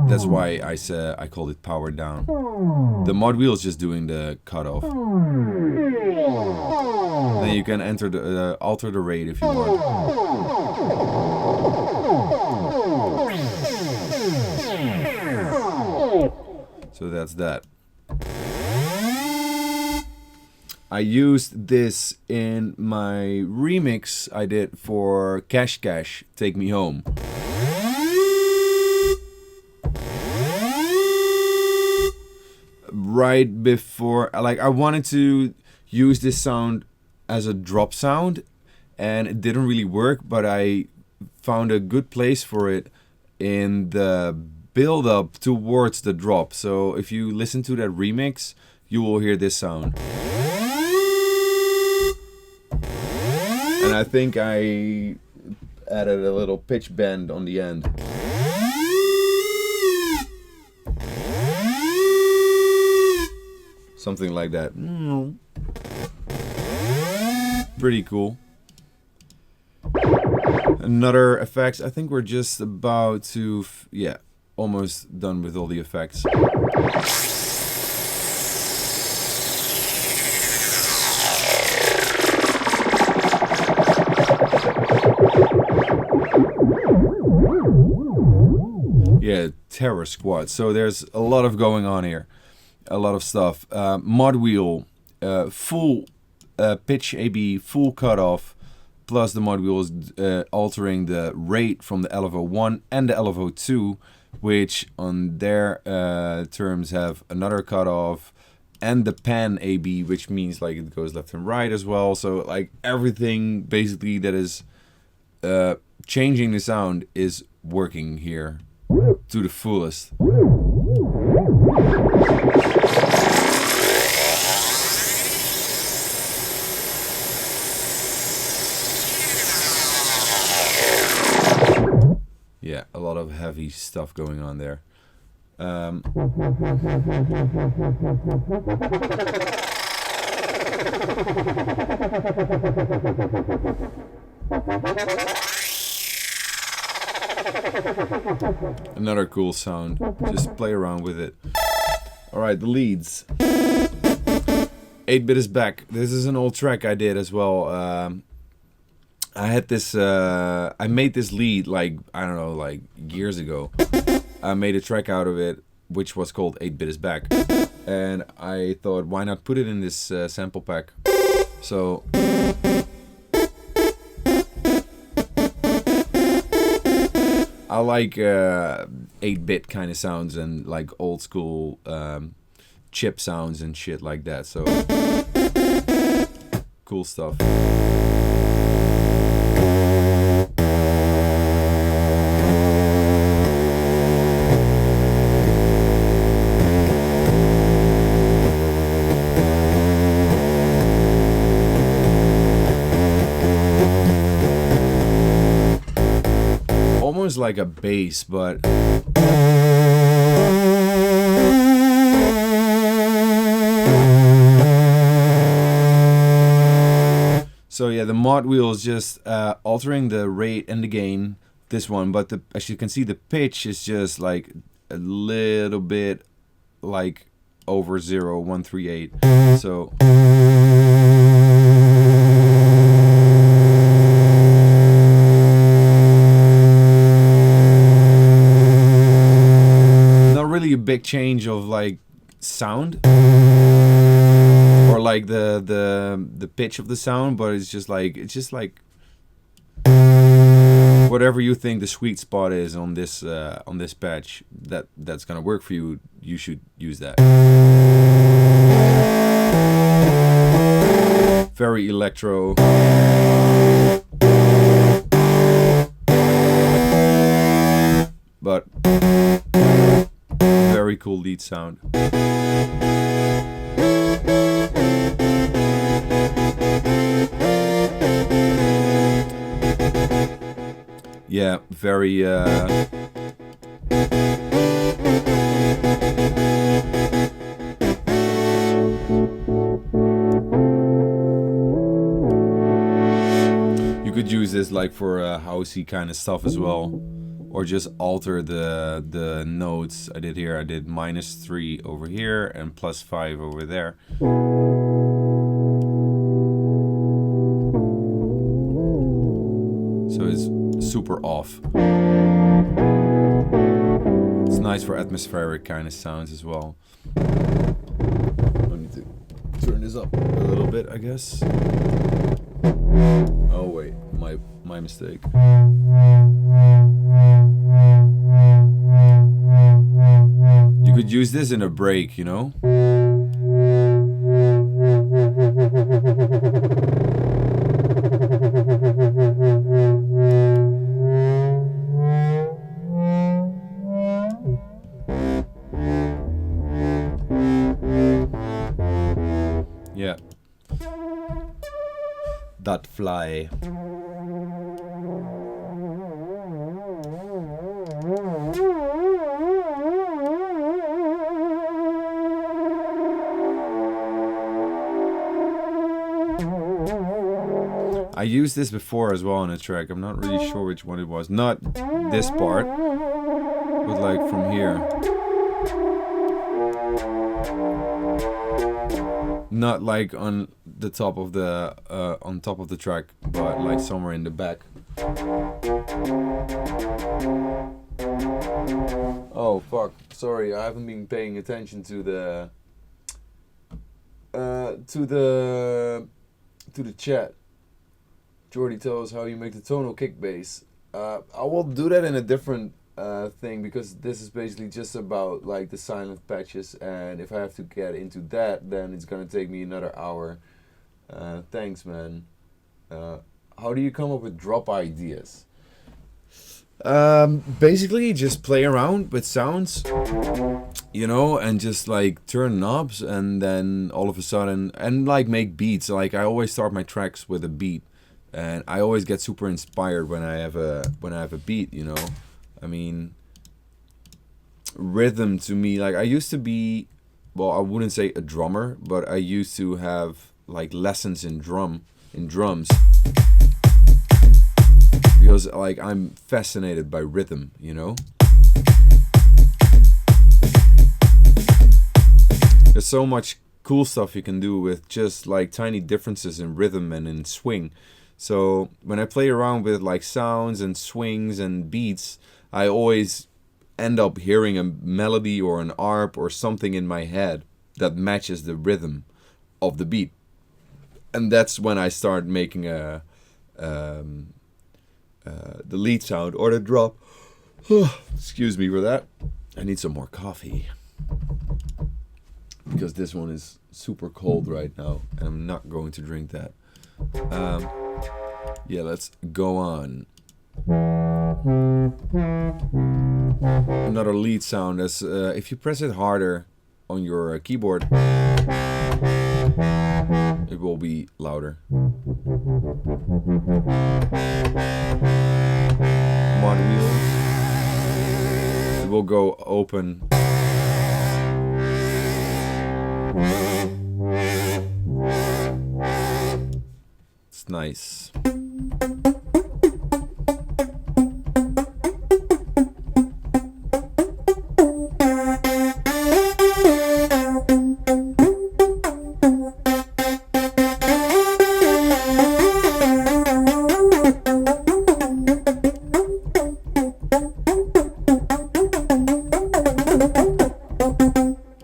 that's why I called it powered down. The mod wheel is just doing the cutoff. Then you can enter the alter the rate if you want. So that's that. I used this in my remix I did for Cash Cash, Take Me Home. Right before, like I wanted to use this sound as a drop sound and it didn't really work, but I found a good place for it in the build up towards the drop. So if you listen to that remix, you will hear this sound. And I think I added a little pitch bend on the end. Something like that. Pretty cool. Another effects. I think we're just about to, yeah, almost done with all the effects. Yeah, Terror Squad. So there's a lot of going on here. A lot of stuff. Mod wheel, full pitch AB, full cutoff, plus the mod wheel is altering the rate from the LFO1 and the LFO2, which on their terms have another cutoff, and the pan AB, which means like it goes left and right as well. So like everything basically that is changing the sound is working here to the fullest. Yeah, a lot of heavy stuff going on there. Another cool sound. Just play around with it. Alright, the leads. 8-bit is back. This is an old track I did as well. I had this, I made this lead like, I don't know, like years ago. I made a track out of it, which was called 8-bit is back. And I thought, why not put it in this sample pack? So I like 8-bit kind of sounds and like old school chip sounds and shit like that. So cool stuff. Like a bass, but So yeah, the mod wheel is just altering the rate and the gain, this one, but as you can see, the pitch is just like a little bit like over 0.138. So not really a big change of like sound or like the pitch of the sound, but it's just like whatever you think the sweet spot is on this patch that's gonna work for you. You should use that. Very electro. But very cool lead sound. Yeah, very you could use this like for housey kind of stuff as well, or just alter the notes. I did here, I did -3 over here and +5 over there. So it's super off. It's nice for atmospheric kind of sounds as well. I need to turn this up a little bit, I guess. Oh wait, my mistake. You could use this in a break, you know? Yeah. That fly. I used this before as well on a track. I'm not really sure which one it was. Not this part, but like from here. Not like on the top of the track, but like somewhere in the back. Oh fuck! Sorry, I haven't been paying attention to the chat. Jordy, tell us how you make the tonal kick bass. I will do that in a different thing, because this is basically just about like the Sylenth patches, and if I have to get into that, then it's gonna take me another hour. Thanks, man. How do you come up with drop ideas? Basically just play around with sounds, you know, and just like turn knobs, and then all of a sudden, and like make beats. Like I always start my tracks with a beat, and I always get super inspired when I have a beat, you know. I mean, rhythm to me, like I used to be, well, I wouldn't say a drummer, but I used to have like lessons in drums, because like I'm fascinated by rhythm, you know. There's so much cool stuff you can do with just like tiny differences in rhythm and in swing. So when I play around with like sounds and swings and beats, I always end up hearing a melody or an arp or something in my head that matches the rhythm of the beat. And that's when I start making the lead sound or the drop. Excuse me for that. I need some more coffee, because this one is super cold right now, and I'm not going to drink that. Yeah, let's go on. Another lead sound is if you press it harder on your keyboard, it will be louder. Mod wheel. It will go open. It's nice.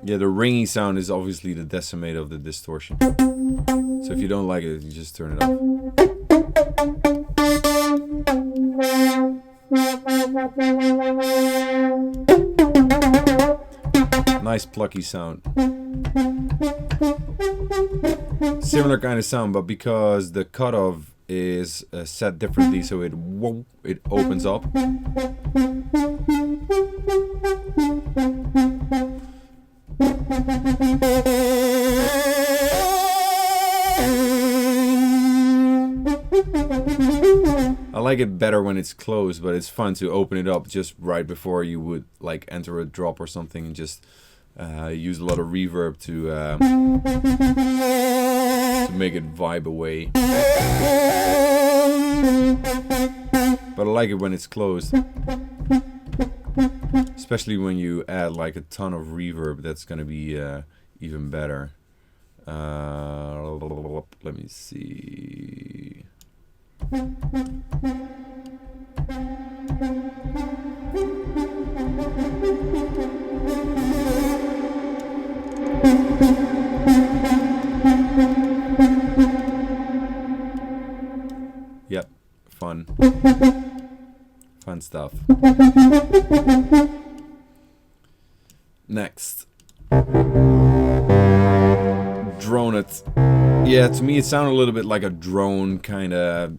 Yeah, the ringy sound is obviously the decimate of the distortion. So if you don't like it, you just turn it off. Nice plucky sound. Similar kind of sound, but because the cutoff is set differently, so it opens up. I like it better when it's closed, but it's fun to open it up just right before you would like enter a drop or something, and just use a lot of reverb to make it vibe away. But I like it when it's closed, especially when you add like a ton of reverb. That's gonna be even better. Let me see. Yep, fun stuff. Next, drone it. Yeah, to me it sounded a little bit like a drone, kind of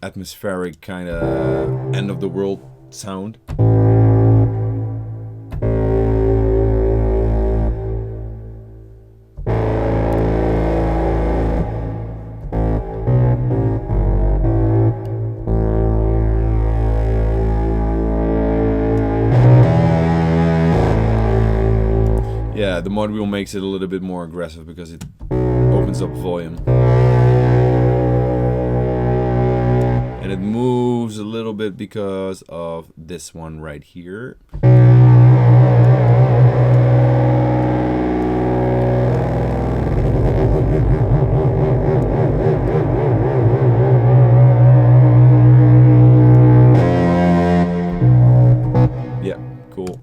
atmospheric, kind of end of the world sound. Yeah, the mod wheel makes it a little bit more aggressive because it opens up volume. And it moves a little bit because of this one right here. Yeah, cool.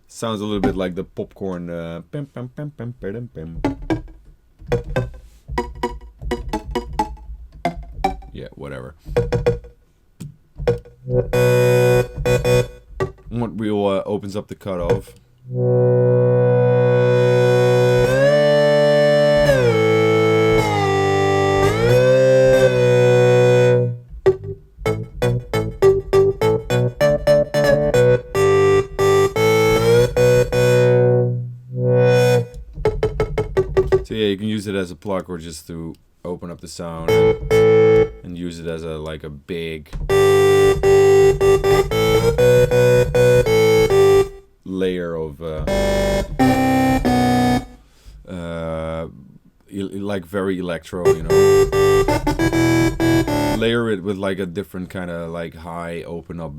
Sounds a little bit like the popcorn. Yeah, whatever. What wheel opens up the cutoff. So yeah, you can use it as a pluck or just to open up the sound and use it as a like a big layer of like very electro, you know. Layer it with like a different kind of like high open up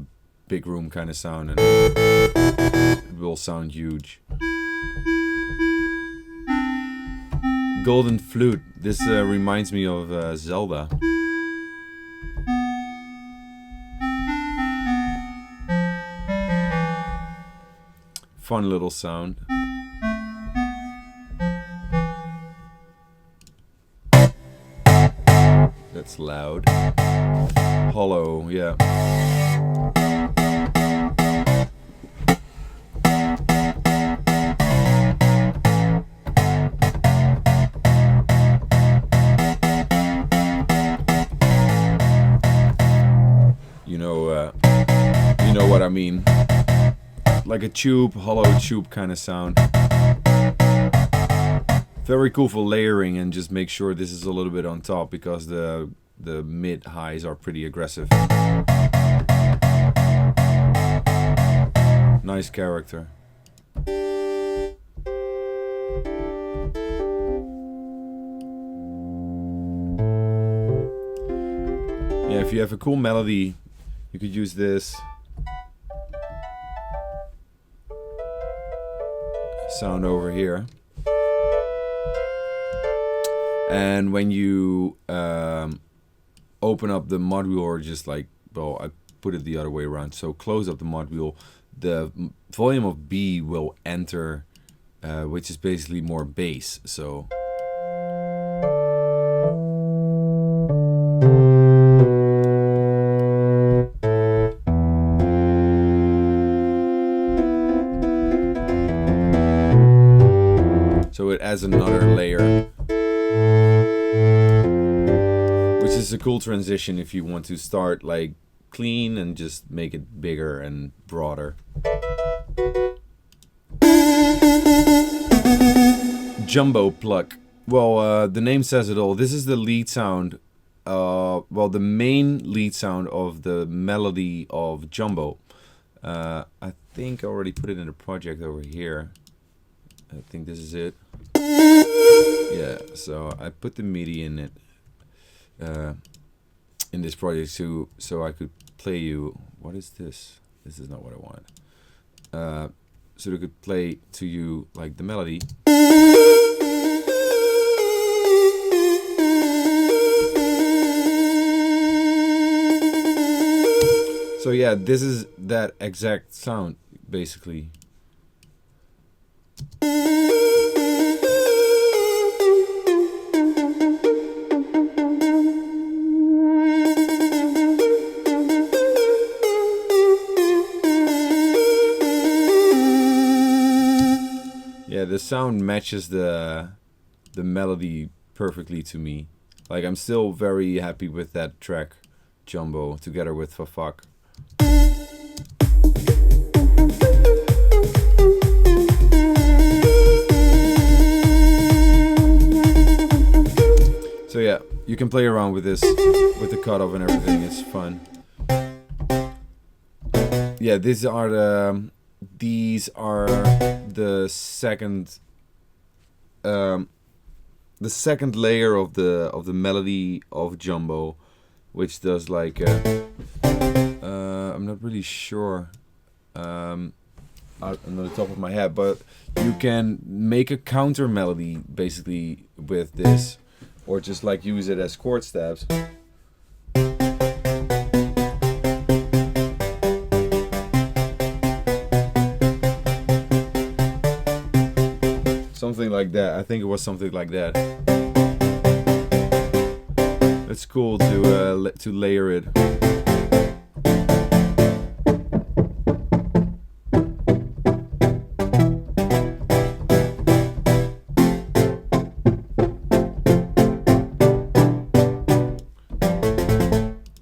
big room kind of sound, and it will sound huge. Golden flute. This reminds me of Zelda. Fun little sound. That's loud. Hollow, yeah. You know what I mean. Like a tube, hollow tube kind of sound. Very cool for layering, and just make sure this is a little bit on top because the mid highs are pretty aggressive. Nice character. Yeah, if you have a cool melody, you could use this sound over here. And when you open up the mod wheel, or just like, well, I put it the other way around. So close up the mod wheel, the volume of B will enter, which is basically more bass. So it adds another layer, which is a cool transition if you want to start like clean and just make it bigger and broader. Jumbo Pluck. Well, the name says it all. This is the lead sound, well, the main lead sound of the melody of Jumbo. I think I already put it in a project over here. I think this is it. Yeah, so I put the MIDI in it, in this project too, so I could play you. What is this? This is not what I want. So I could play to you like the melody. So yeah, this is that exact sound basically. Yeah, the sound matches the melody perfectly to me. Like, I'm still very happy with that track, Jumbo, together with Fuck. So yeah, you can play around with this, with the cutoff and everything. It's fun. Yeah, these are the second layer of the melody of Jumbo, which does like I'm not really sure on the top of my head, but you can make a counter melody basically with this, or just like use it as chord stabs. Something like that. I think it was something like that. It's cool to layer it.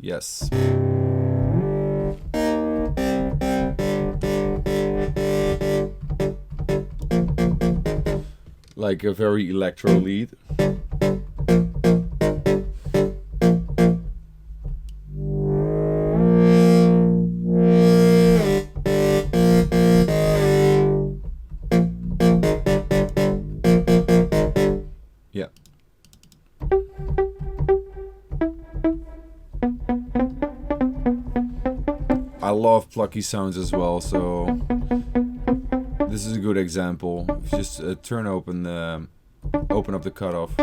Yes. Like a very electro lead. Yeah. I love plucky sounds as well, so this is a good example. Just open up the cutoff.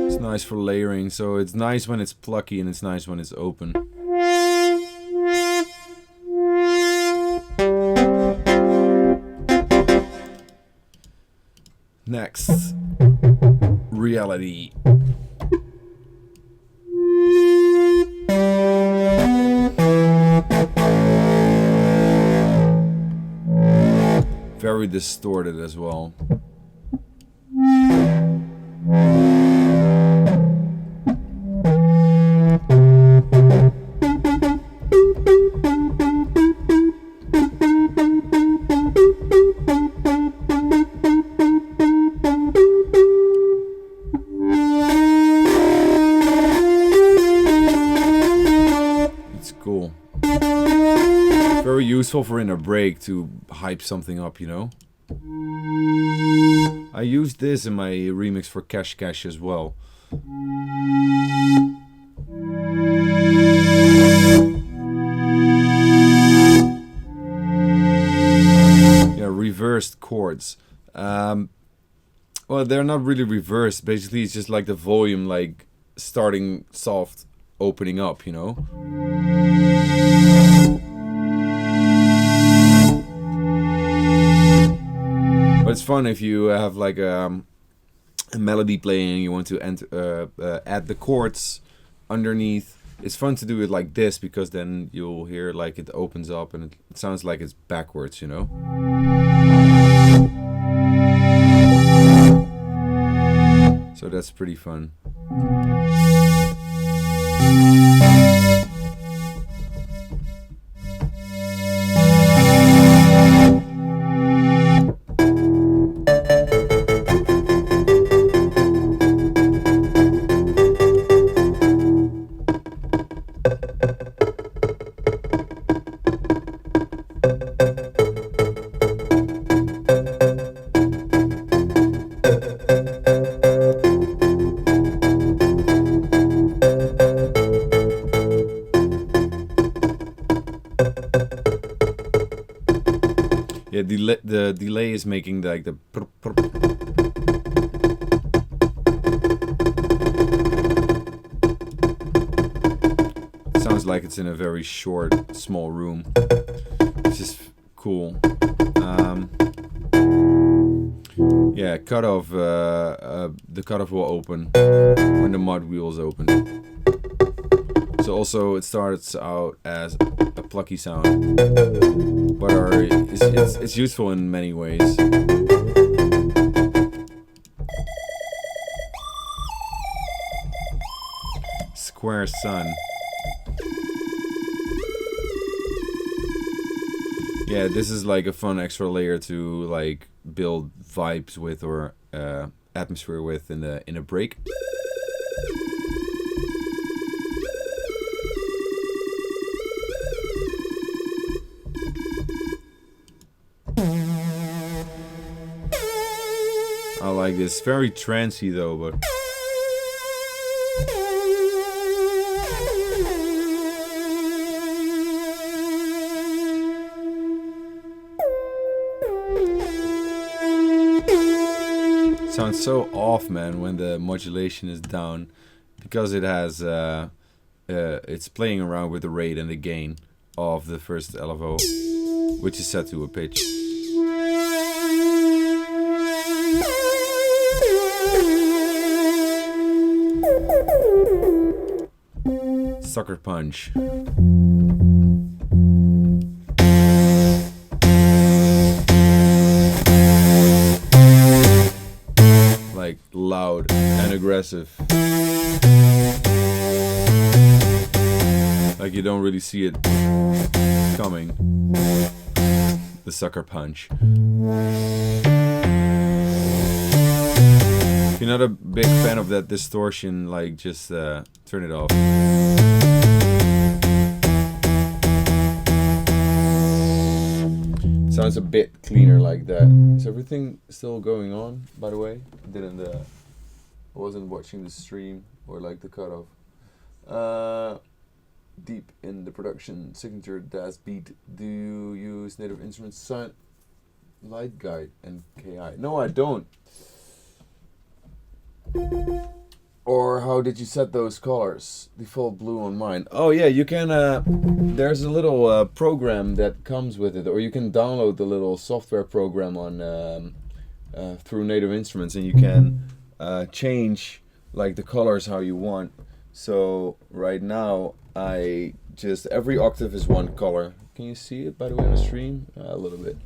It's nice for layering, so it's nice when it's plucky and it's nice when it's open. Next, reality. Very distorted as well. very useful for in a break to hype something up, you know. I used this in my remix for Cash Cash as well. Yeah, reversed chords. Well, they're not really reversed. Basically, it's just like the volume, like starting soft, opening up, you know. But it's fun if you have like a melody playing and you want to add the chords underneath. It's fun to do it like this because then you'll hear like it opens up and it sounds like it's backwards, you know. So that's pretty fun. Yeah, the delay is making like the. It sounds like it's in a very short, small room, which is cool. Yeah, cutoff. The cutoff will open when the mod wheels open. So also it starts out as a plucky sound, but it's useful in many ways. Square Sun. Yeah, this is like a fun extra layer to like build vibes with or atmosphere with in a break. I like this. Very trancey though, but sounds so off, man, when the modulation is down, because it has it's playing around with the rate and the gain of the first LFO, which is set to a pitch. Sucker Punch. Like loud and aggressive. Like you don't really see it coming. The Sucker Punch. If you're not a big fan of that distortion, like just turn it off. Sounds a bit cleaner like that. Is everything still going on, by the way? I wasn't watching the stream or like the cutoff. Deep in the production, signature Dazz beat. Do you use Native Instruments Sound Light Guide and KI? No, I don't. Or how did you set those colors? Default blue on mine. Oh yeah, you can. There's a little program that comes with it, or you can download the little software program on through Native Instruments, and you can change like the colors how you want. So right now, every octave is one color. Can you see it by the way on the stream? A little bit.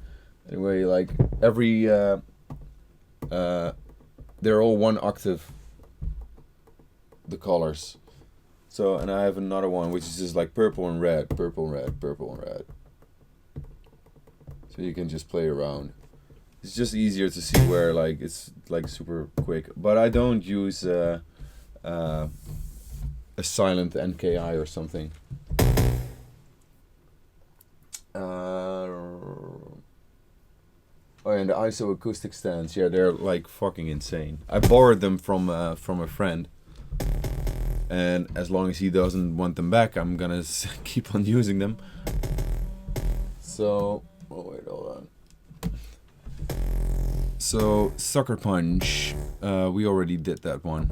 Anyway, like every they're all one octave. The colors. So, and I have another one which is just like purple and red, purple and red, purple and red. So you can just play around. It's just easier to see where like it's like super quick. But I don't use a Sylenth NKI or something. and the ISO acoustic stands, yeah, they're like fucking insane. I borrowed them from a friend, and as long as he doesn't want them back, I'm gonna keep on using them. So, oh wait, hold on. So, Sucker Punch, we already did that one.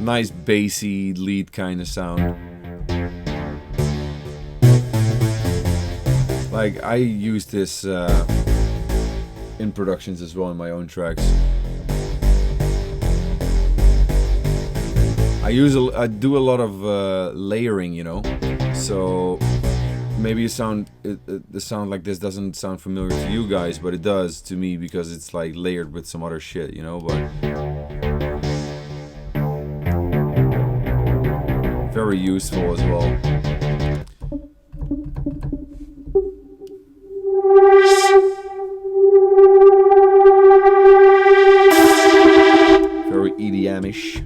Nice bassy lead kind of sound. Like, I use this in productions as well in my own tracks. I do a lot of layering, you know. So maybe the sound like this doesn't sound familiar to you guys, but it does to me because it's like layered with some other shit, you know. But very useful as well. Very EDM-ish.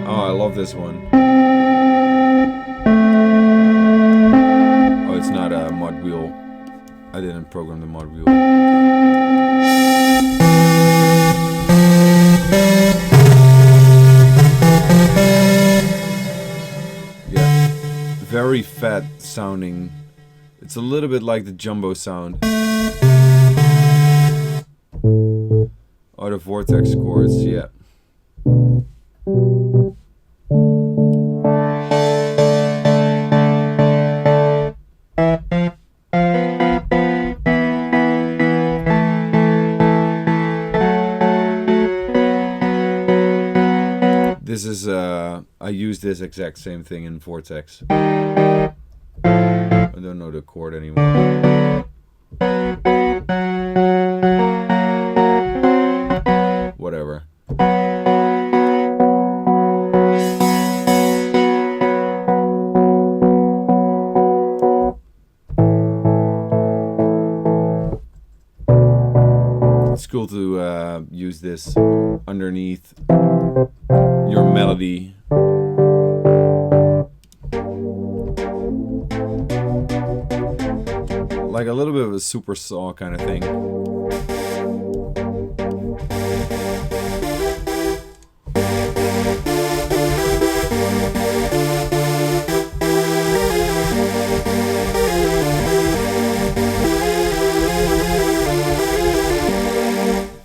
Oh, I love this one. Oh, it's not a mod wheel. I didn't program the mod wheel. Very fat sounding. It's a little bit like the jumbo sound. Oh, the vortex chords, yeah. This is, I use this exact same thing in Vortex. I don't know the chord anymore. Whatever. It's cool to use this underneath your melody. Like a little bit of a super saw kind of thing.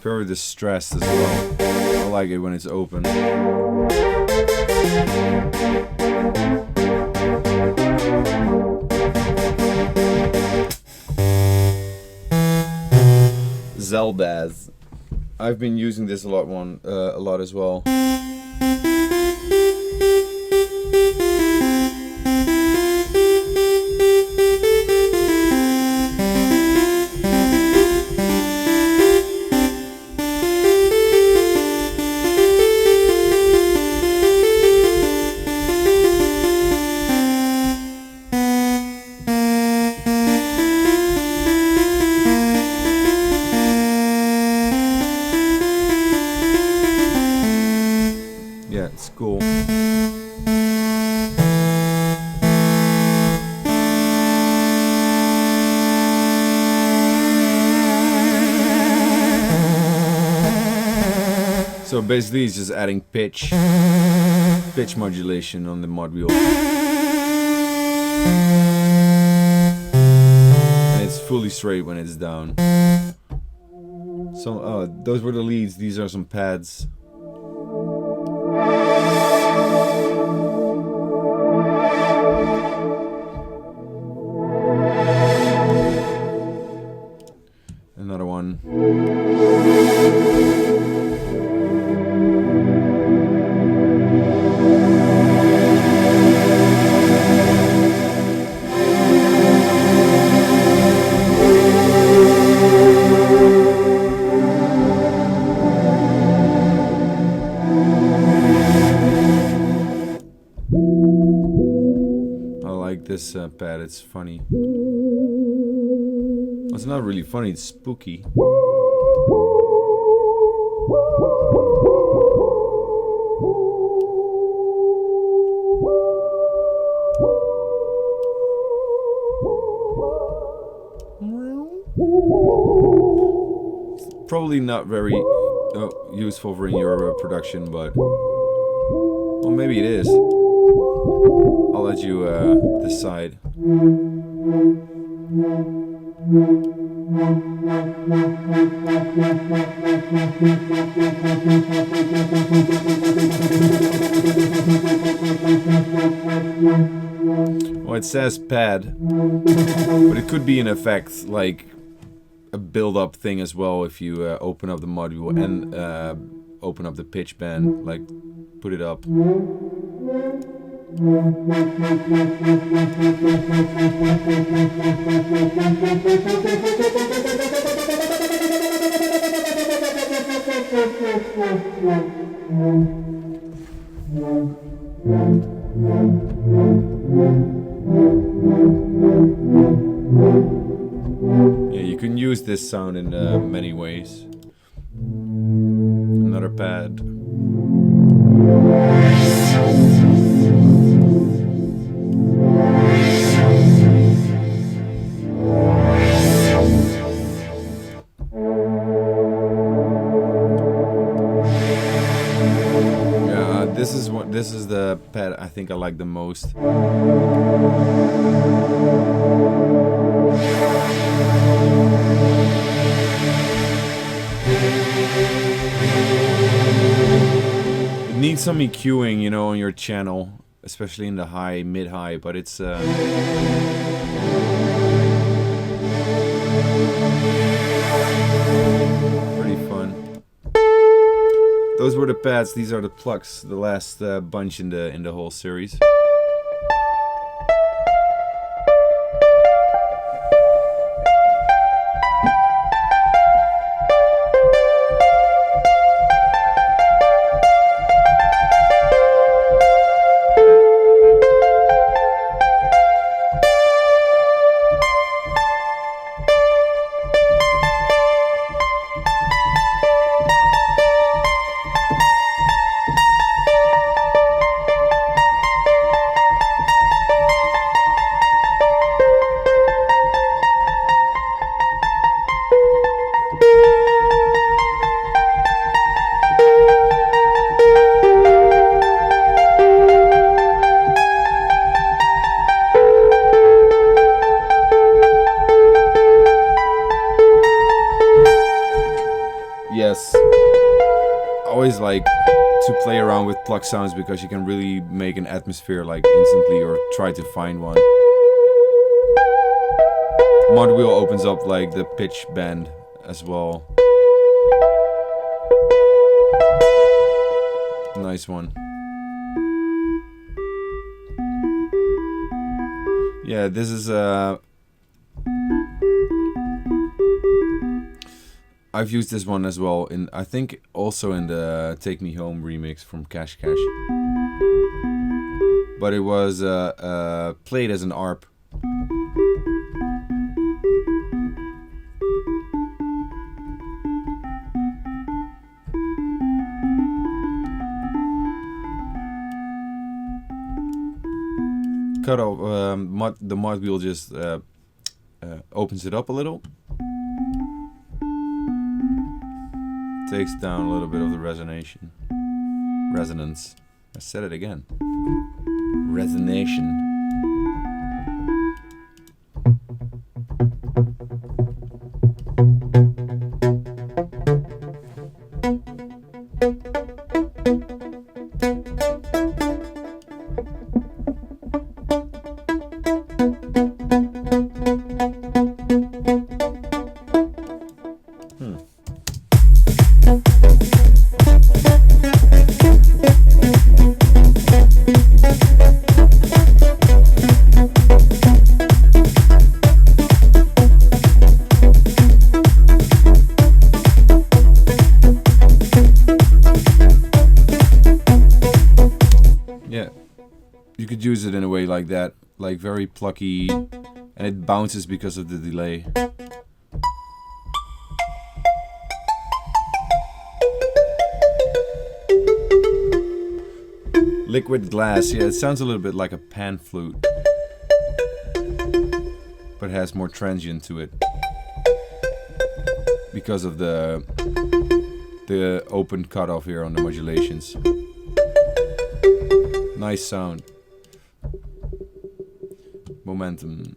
Very distressed as well. I like it when it's open. Dazz. I've been using this a lot as well. Yeah, it's cool. So basically it's just adding pitch modulation on the mod wheel. And it's fully straight when it's down. So those were the leads, these are some pads. Another one. this pad. It's funny. It's not really funny. It's spooky. Probably not very useful for in your production, but well, maybe it is. I'll let you decide. Well, it says pad, but it could be an effect, like a build-up thing as well. If you open up the module and open up the pitch band, like put it up. Yeah, you can use this sound in many ways. Another pad. This is the pad I think I like the most. It needs some EQing, you know, on your channel, especially in the high, mid-high, but it's pretty fun. Those were the pads. These are the Plucks, the last bunch in the whole series. Yes, I always like to play around with Pluck sounds because you can really make an atmosphere like instantly, or try to find one. Mod wheel opens up like the pitch bend as well. Nice one. Yeah, this is I've used this one as well in, I think also in the Take Me Home remix from Cash Cash. But it was played as an ARP. Cut off, the mod wheel just opens it up a little. Takes down a little bit of the resonance. I said it again. Resonation. You could use it in a way like that, like very plucky, and it bounces because of the delay. Liquid glass, yeah, it sounds a little bit like a pan flute, but has more transient to it because of the open cutoff here on the modulations. Nice sound. Momentum.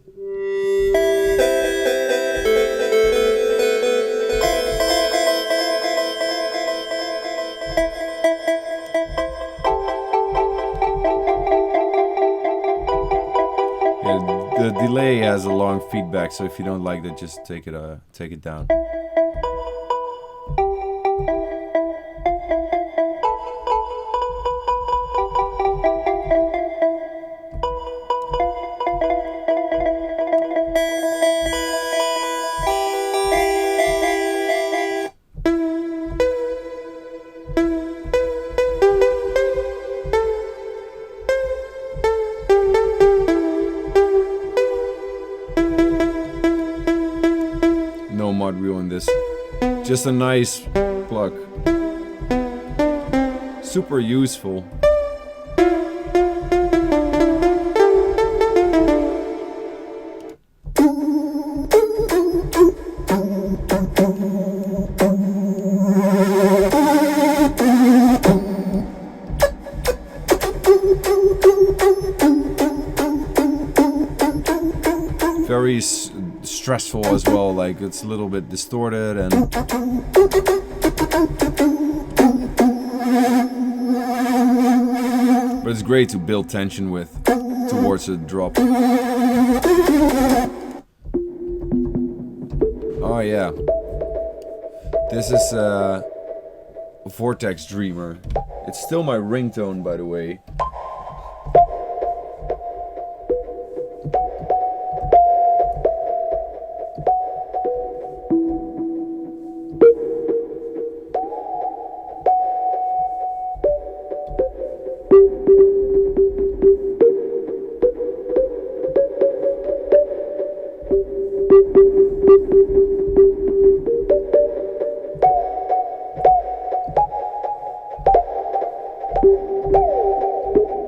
The delay has a long feedback, so if you don't like that, just take it down. Just a nice Pluck. Super useful. Very stressful as well, like it's a little bit distorted and but it's great to build tension with towards a drop. Oh yeah, this is Vortex Dreamer. It's still my ringtone, by the way.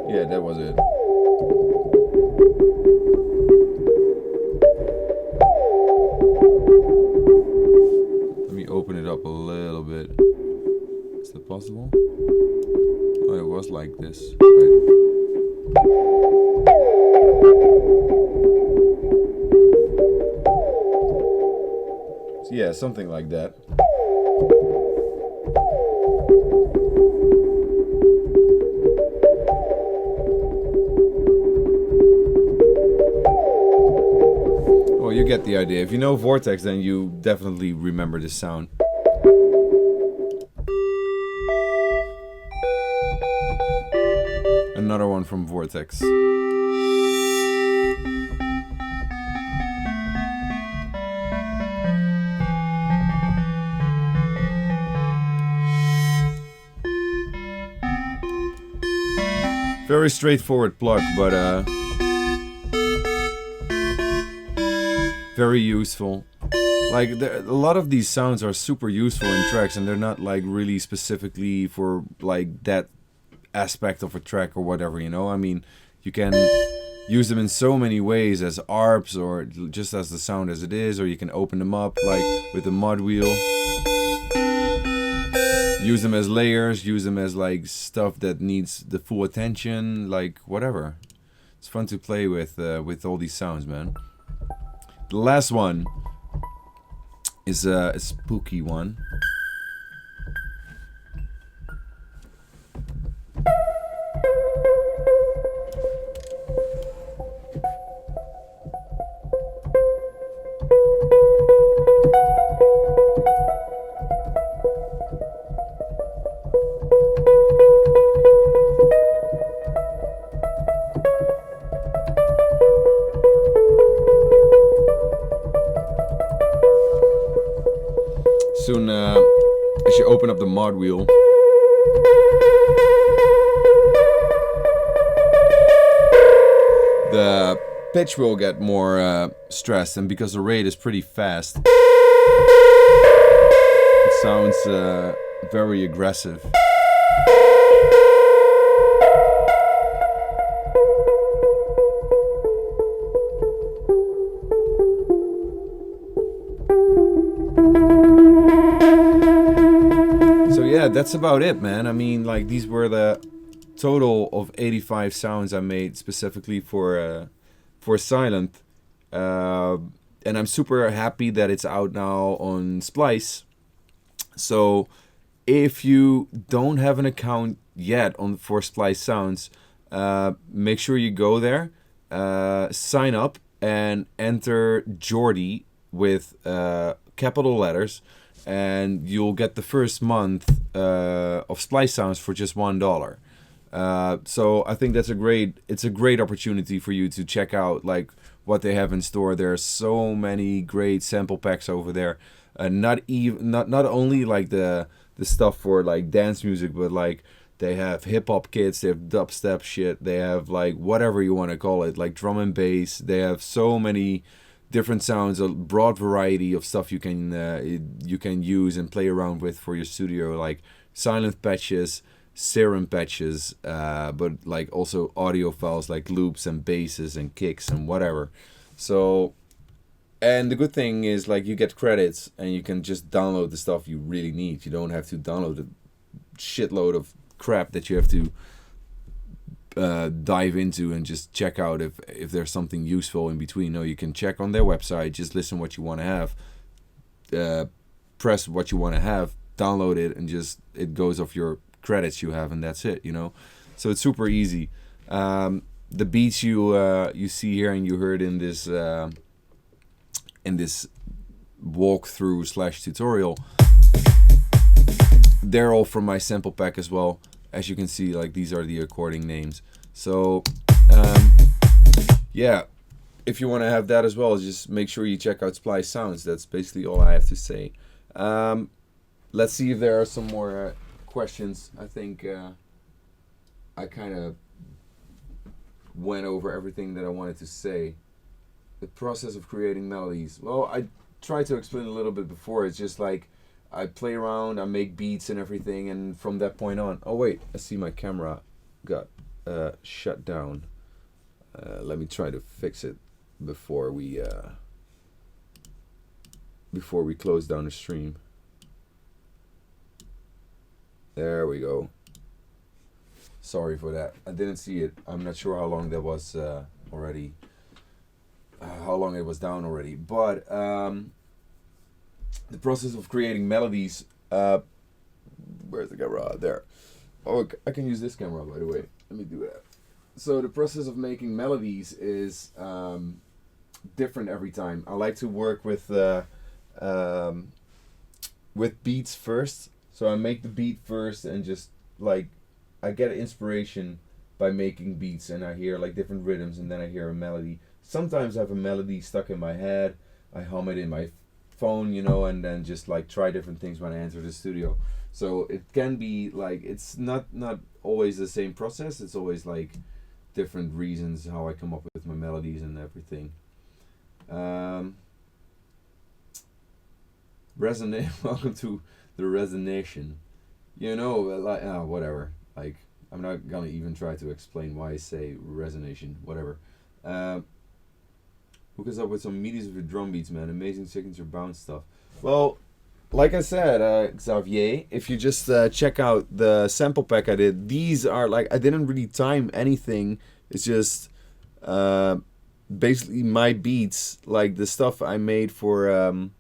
Yeah, that was it. Let me open it up a little bit. Is that possible? Oh, it was like this. Right. So yeah, something like that. You get the idea. If you know Vortex, then you definitely remember this sound. Another one from Vortex. Very straightforward Pluck, but very useful. Like a lot of these sounds are super useful in tracks, and they're not like really specifically for like that aspect of a track or whatever, you know. I mean, you can use them in so many ways as ARPs or just as the sound as it is, or you can open them up like with the mod wheel. Use them as layers, use them as like stuff that needs the full attention, like whatever. It's fun to play with all these sounds, man. The last one is a spooky one. Soon, as you open up the mod wheel, the pitch will get more stressed, and because the rate is pretty fast, it sounds very aggressive. So yeah, that's about it, man. I mean, like, these were the total of 85 sounds I made specifically for Sylenth, and I'm super happy that it's out now on Splice. So if you don't have an account yet for Splice Sounds, make sure you go there, sign up, and enter Jordy with capital letters, and you'll get the first month of Splice Sounds for just $1. So I think it's a great opportunity for you to check out like what they have in store. There are so many great sample packs over there. Not only like the stuff for like dance music, but like they have hip hop kits, they have dubstep shit, they have like whatever you want to call it, like drum and bass. They have so many different sounds, a broad variety of stuff you can use and play around with for your studio, like Sylenth patches, serum patches, but like also audio files like loops and basses and kicks and whatever. So, and the good thing is like you get credits and you can just download the stuff you really need. You don't have to download a shitload of crap that you have to dive into and just check out if there's something useful in between. No, you can check on their website, just listen what you want to have, press what you want to have, download it, and just it goes off your credits you have, and that's it, you know. So it's super easy. The beats you see here and you heard in this walkthrough / tutorial, they're all from my sample pack as well. As you can see, like these are the recording names. So yeah, if you want to have that as well, just make sure you check out Splice Sounds. That's basically all I have to say. Let's see if there are some more questions. I think I kind of went over everything that I wanted to say. The process of creating melodies. Well, I tried to explain a little bit before. It's just like I play around, I make beats and everything, and from that point on... Oh wait, I see my camera got shut down. Let me try to fix it before we close down the stream. There we go. Sorry for that. I didn't see it. I'm not sure how long that was already. How long it was down already. But the process of creating melodies. Where's the camera? There. Oh, I can use this camera, by the way. Let me do that. So the process of making melodies is different every time. I like to work with beats first. So I make the beat first and just like I get inspiration by making beats, and I hear like different rhythms, and then I hear a melody. Sometimes I have a melody stuck in my head. I hum it in my phone, you know, and then just like try different things when I enter the studio. So it can be like, it's not always the same process. It's always like different reasons how I come up with my melodies and everything. Resonate. Welcome to the resonation. You know, like whatever. Like I'm not gonna even try to explain why I say resonation. Whatever. Hook us up with some medias of your drum beats, man. Amazing signature bounce stuff. Well, like I said, Xavier, if you just check out the sample pack I did, these are like, I didn't really time anything. It's just basically my beats, like the stuff I made for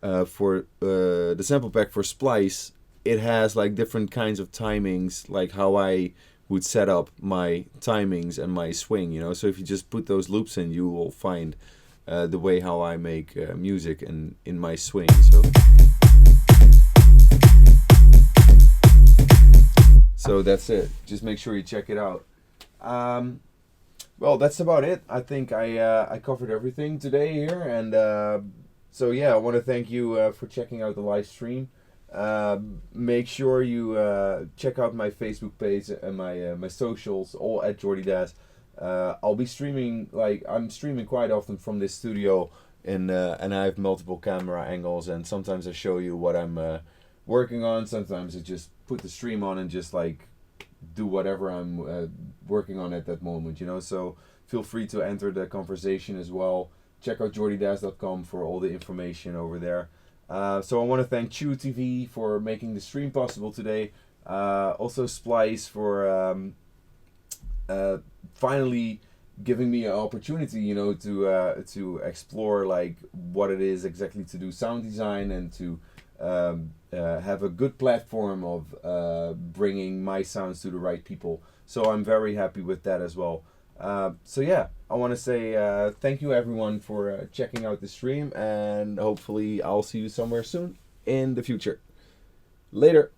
the sample pack for Splice. It has like different kinds of timings, like how I would set up my timings and my swing, you know. So if you just put those loops in, you will find the way how I make music and in my swing. So that's it. Just make sure you check it out. Well, that's about it. I think I covered everything today here, and so yeah, I want to thank you for checking out the live stream. Make sure you check out my Facebook page and my socials, all at Jordy Dazz. I'll be streaming, like I'm streaming quite often from this studio, and I have multiple camera angles, and sometimes I show you what I'm working on. Sometimes I just put the stream on and just like do whatever I'm working on at that moment, you know. So feel free to enter the conversation as well. Check out jordydazz.com for all the information over there. So I want to thank Chew TV for making the stream possible today. Also Splice for finally giving me an opportunity, you know, to explore like what it is exactly to do sound design, and to have a good platform of bringing my sounds to the right people. So I'm very happy with that as well. So yeah, I want to say thank you everyone for checking out the stream, and hopefully I'll see you somewhere soon in the future. Later.